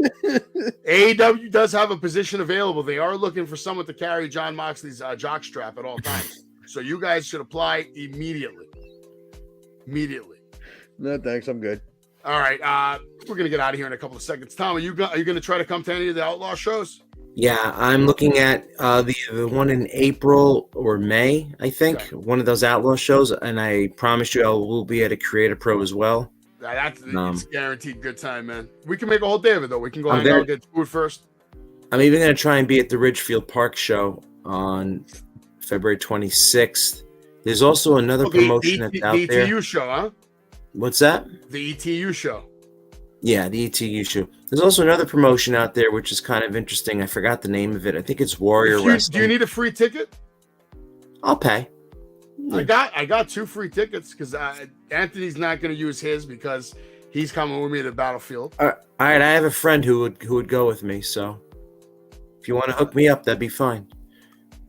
AEW does have a position available. They are looking for someone to carry John Moxley's jockstrap at all times. So you guys should apply immediately. No, thanks. I'm good. All right. We're going to get out of here in a couple of seconds. Tom, are you going to try to come to any of the Outlaw shows? Yeah, I'm looking at the one in April or May, I think, one of those Outlaw shows, and I promise you I will be at a Creator Pro as well. It's guaranteed good time, man. We can make a whole day of it, though. We can go hang out and get food first. I'm even going to try and be at the Ridgefield Park show on February 26th. There's also another promotion that's out there. The ETU show, huh? What's that? The ETU show. Yeah, the ETU show. There's also another promotion out there, which is kind of interesting. I forgot the name of it. I think it's Warrior Wrestling. Do you need a free ticket? I'll pay. I got 2 free tickets because Anthony's not going to use his because he's coming with me to the battlefield. All right, I have a friend who would go with me, so if you want to hook me up, that'd be fine.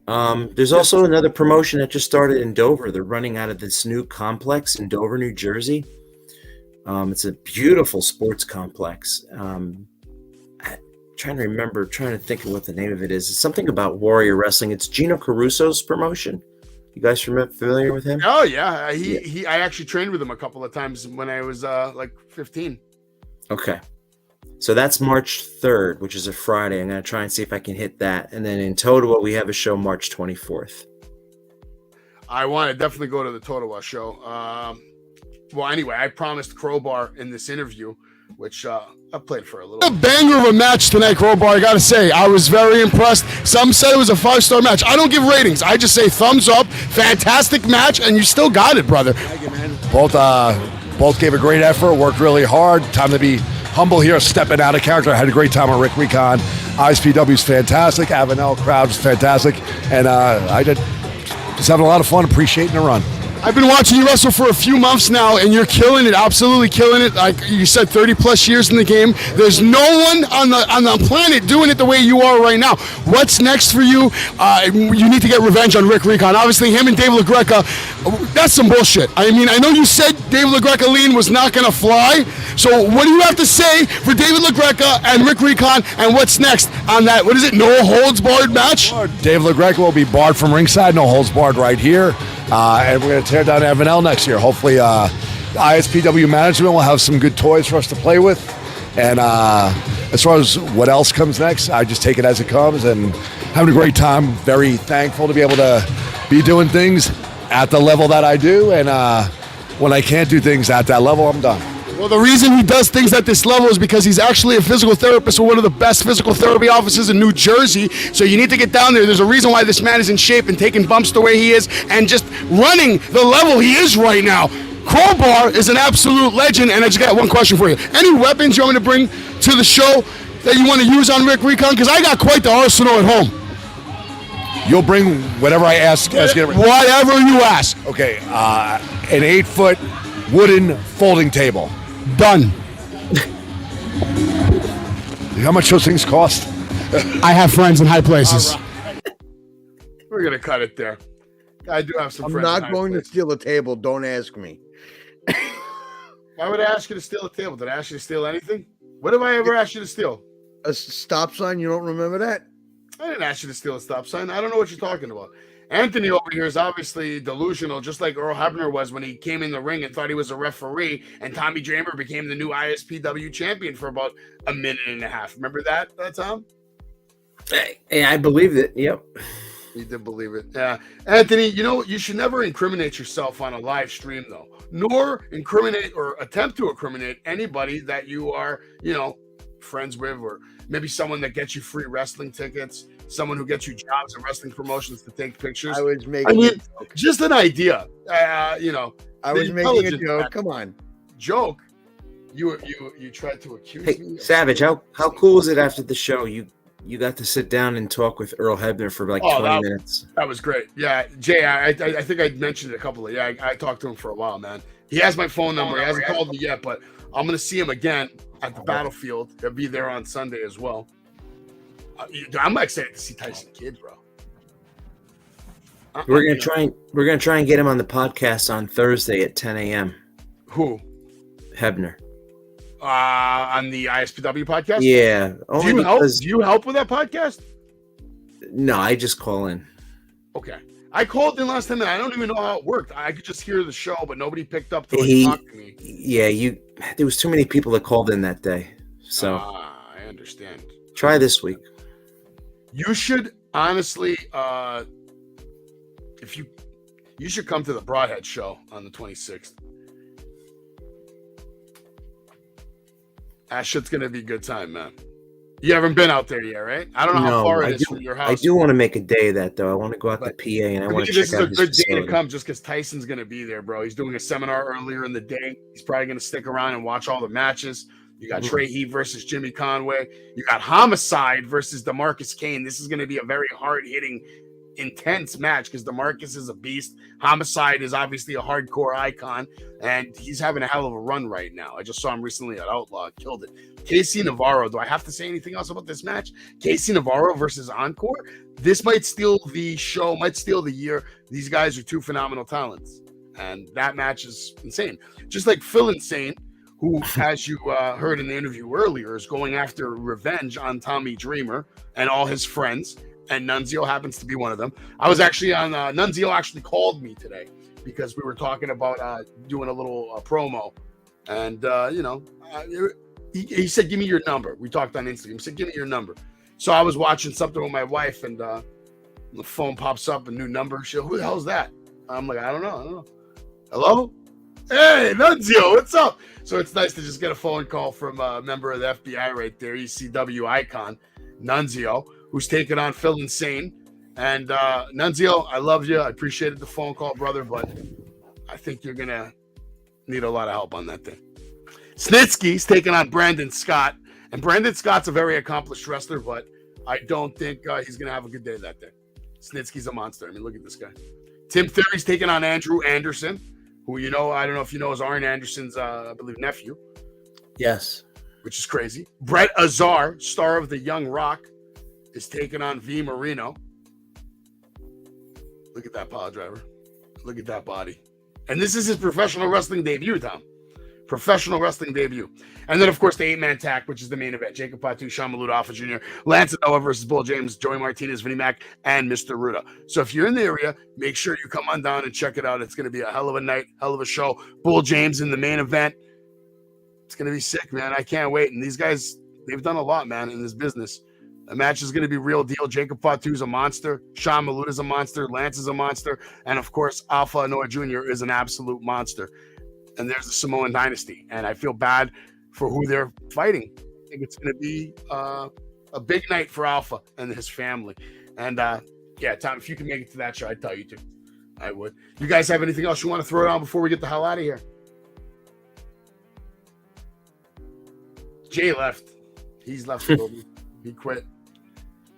There's also another promotion that just started in Dover. They're running out of this new complex in Dover, New Jersey. It's a beautiful sports complex. Trying to think of what the name of it is. It's something about Warrior Wrestling. It's Gino Caruso's promotion. You guys familiar with him? Oh yeah, I actually trained with him a couple of times when I was like 15. Okay, so that's March 3rd, which is a Friday. I'm gonna try and see if I can hit that. And then in Totowa, we have a show March 24th. I want to definitely go to the Totowa show. Well, anyway, I promised Crowbar in this interview, which I played for a little. A banger of a match tonight, Crowbar. I got to say, I was very impressed. Some said it was a 5-star match. I don't give ratings. I just say thumbs up. Fantastic match, and you still got it, brother. Thank you, man. Both gave a great effort, worked really hard. Time to be humble here, stepping out of character. I had a great time on Rick Recon. ISPW's fantastic. Avenel crowd was fantastic. And I did just having a lot of fun, appreciating the run. I've been watching you wrestle for a few months now, and you're killing it, absolutely killing it. Like you said, 30 plus years in the game. There's no one on the planet doing it the way you are right now. What's next for you? You need to get revenge on Rick Recon. Obviously, him and Dave LaGreca, that's some bullshit. I mean, I know you said Dave LaGreca lean was not going to fly. So what do you have to say for David LaGreca and Rick Recon, and what's next on that, what is it, no holds barred match? Dave LaGreca will be barred from ringside, no holds barred right here. And we're going to tear down Evan L next year. Hopefully, ISPW management will have some good toys for us to play with. And as far as what else comes next, I just take it as it comes and having a great time. Very thankful to be able to be doing things at the level that I do. And when I can't do things at that level, I'm done. Well, the reason he does things at this level is because he's actually a physical therapist with one of the best physical therapy offices in New Jersey. So you need to get down there. There's a reason why this man is in shape and taking bumps the way he is and just running the level he is right now. Crowbar is an absolute legend, and I just got one question for you. Any weapons you want me to bring to the show that you want to use on Rick Recon? Because I got quite the arsenal at home. You'll bring whatever I ask. Whatever you ask. Okay, an 8-foot wooden folding table. Done. How much those things cost? I have friends in high places. Right. We're going to cut it there. I do have some I'm friends. I'm not going to steal a table. Don't ask me. Why would I ask you to steal a table? Did I ask you to steal anything? What have I ever asked you to steal? A stop sign? You don't remember that? I didn't ask you to steal a stop sign. I don't know what you're talking about. Anthony over here is obviously delusional, just like Earl Hebner was when he came in the ring and thought he was a referee, and Tommy Dreamer became the new ISPW champion for about a minute and a half. Remember that Tom? I believed it. Yep. You did believe it. Yeah. Anthony, you know, you should never incriminate yourself on a live stream, though, nor incriminate or attempt to incriminate anybody that you are, you know, friends with, or maybe someone that gets you free wrestling tickets, someone who gets you jobs in wrestling promotions to take pictures. I was making just an idea. You know, I was making a joke. Come on. Joke. You tried to accuse me. Hey, Savage, how cool was it after the show? You got to sit down and talk with Earl Hebner for like 20 minutes. That was great. Yeah, Jay, I think I mentioned it a couple of. Yeah, I talked to him for a while, man. He has my phone number. He hasn't called me yet, but I'm gonna see him again at the battlefield. He'll be there on Sunday as well. I'm excited to see Tyson Kidd, bro. We're gonna try and get him on the podcast on Thursday at 10 a.m. Who? Hebner. On the ISPW podcast? Yeah. Do you help with that podcast? No, I just call in. Okay. I called in last time and I don't even know how it worked. I could just hear the show, but nobody picked up to talk to me. Yeah, there was too many people that called in that day. So I understand. Try this week. You should honestly you should come to the Broadhead show on the 26th. That shit's gonna be a good time, man. You haven't been out there yet, right? I don't know how far it is from your house. I do want to make a day of that, though. I want to go out to PA and I want to check out his facility. This is a good day to come just because Tyson's going to be there, bro. He's doing a seminar earlier in the day. He's probably going to stick around and watch all the matches. You got Trey Heat versus Jimmy Conway. You got Homicide versus DeMarcus Kane. This is going to be a very hard-hitting, intense match because DeMarcus is a beast. Homicide is obviously a hardcore icon, and he's having a hell of a run right now. I just saw him recently at Outlaw. Killed it. Casey Navarro. Do I have to say anything else about this match? Casey Navarro versus Encore. This might steal the show, might steal the year. These guys are two phenomenal talents, and that match is insane. Just like Phil Insane, who, as you heard in the interview earlier, is going after revenge on Tommy Dreamer and all his friends, and Nunzio happens to be one of them. I was actually on, Nunzio actually called me today because we were talking about doing a little promo, and, he said, give me your number. We talked on Instagram. He said, give me your number. So I was watching something with my wife, and the phone pops up, a new number. She goes, who the hell's that? I'm like, I don't know. Hello? Hey, Nunzio, what's up? So it's nice to just get a phone call from a member of the FBI right there, ECW icon, Nunzio, who's taking on Phil Insane. And Nunzio, I love you. I appreciated the phone call, brother, but I think you're going to need a lot of help on that thing. Snitsky's taking on Brandon Scott. And Brandon Scott's a very accomplished wrestler, but I don't think he's going to have a good day that day. Snitsky's a monster. I mean, look at this guy. Tim Theory's taking on Andrew Anderson, who I don't know if you know is Arn Anderson's, I believe, nephew. Yes. Which is crazy. Brett Azar, star of The Young Rock, is taking on V Marino. Look at that power driver. Look at that body. And this is his professional wrestling debut, Tom. Professional wrestling debut. And then, of course, the 8-man tag, which is the main event. Jacob Fatu, Sean Maluta, Alpha Jr., Lance Anoa versus Bull James, Joey Martinez, Vinnie Mac, and Mr. Ruda. So if you're in the area, make sure you come on down and check it out. It's going to be a hell of a night, hell of a show. Bull James in the main event. It's going to be sick, man. I can't wait. And these guys, they've done a lot, man, in this business. The match is going to be real deal. Jacob Fatu's a monster. Sean Maluta's a monster. Lance is a monster. And, of course, Alpha Anoa Jr. is an absolute monster. And there's the Samoan Dynasty. And I feel bad for who they're fighting. I think it's going to be a big night for Alpha and his family. And, yeah, Tom, if you can make it to that show, I'd tell you to. I would. You guys have anything else you want to throw down before we get the hell out of here? Jay left. He's left. He quit.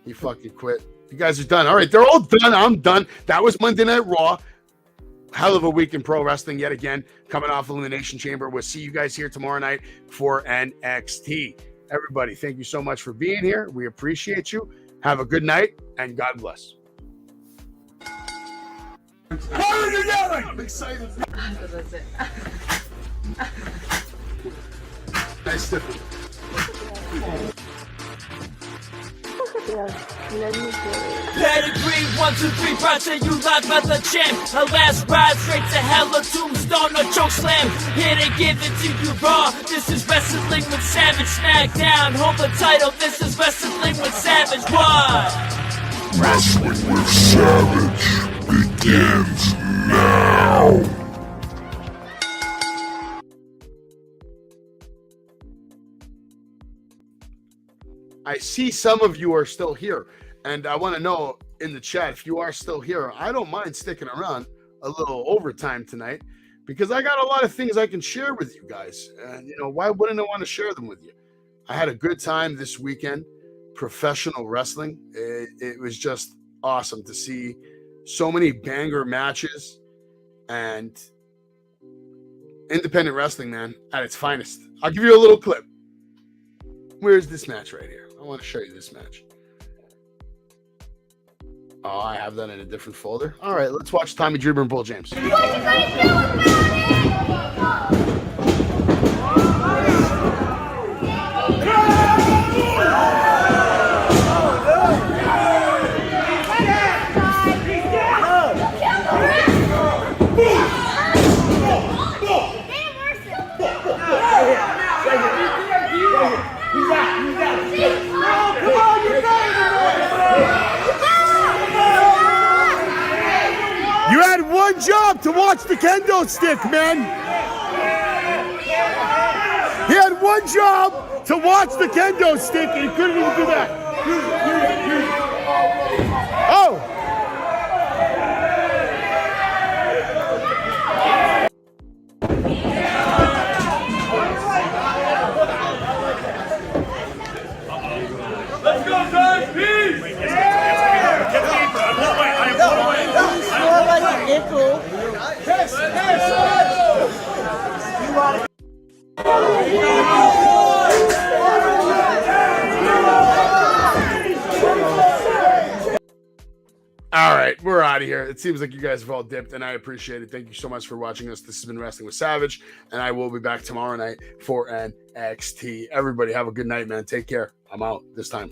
He fucking quit. You guys are done. All right, they're all done. I'm done. That was Monday Night Raw. Hell of a week in pro wrestling yet again. Coming off Elimination Chamber. We'll see you guys here tomorrow night for NXT. Everybody, thank you so much for being here. We appreciate you. Have a good night, and God bless. How are you yelling? I'm excited. Nice stiffy. Pedigree, 1, 2, 3, brought to you live by the champ. A last ride straight to hell, a tombstone, a choke slam. Here to give it to you raw. This is Wrestling with Savage. SmackDown, hold the title. This is Wrestling with Savage. What? Wrestling with Savage begins now. I see some of you are still here, and I want to know in the chat if you are still here. I don't mind sticking around a little overtime tonight because I got a lot of things I can share with you guys. And, why wouldn't I want to share them with you? I had a good time this weekend, professional wrestling. It was just awesome to see so many banger matches and independent wrestling, man, at its finest. I'll give you a little clip. Where's this match right here? I want to show you this match. Oh, I have that in a different folder. All right, let's watch Tommy Dreamer and Bull James. What are you going to do about it? You had one job to watch the kendo stick, man. He had one job to watch the kendo stick, and he couldn't even do that. Oh! Let's go, guys! Peace! All right, we're out of here. It seems like you guys have all dipped, and I appreciate it. Thank you so much for watching us. This has been Wrestling with Savage, and I will be back tomorrow night for NXT. Everybody have a good night, man. Take care. I'm out this time.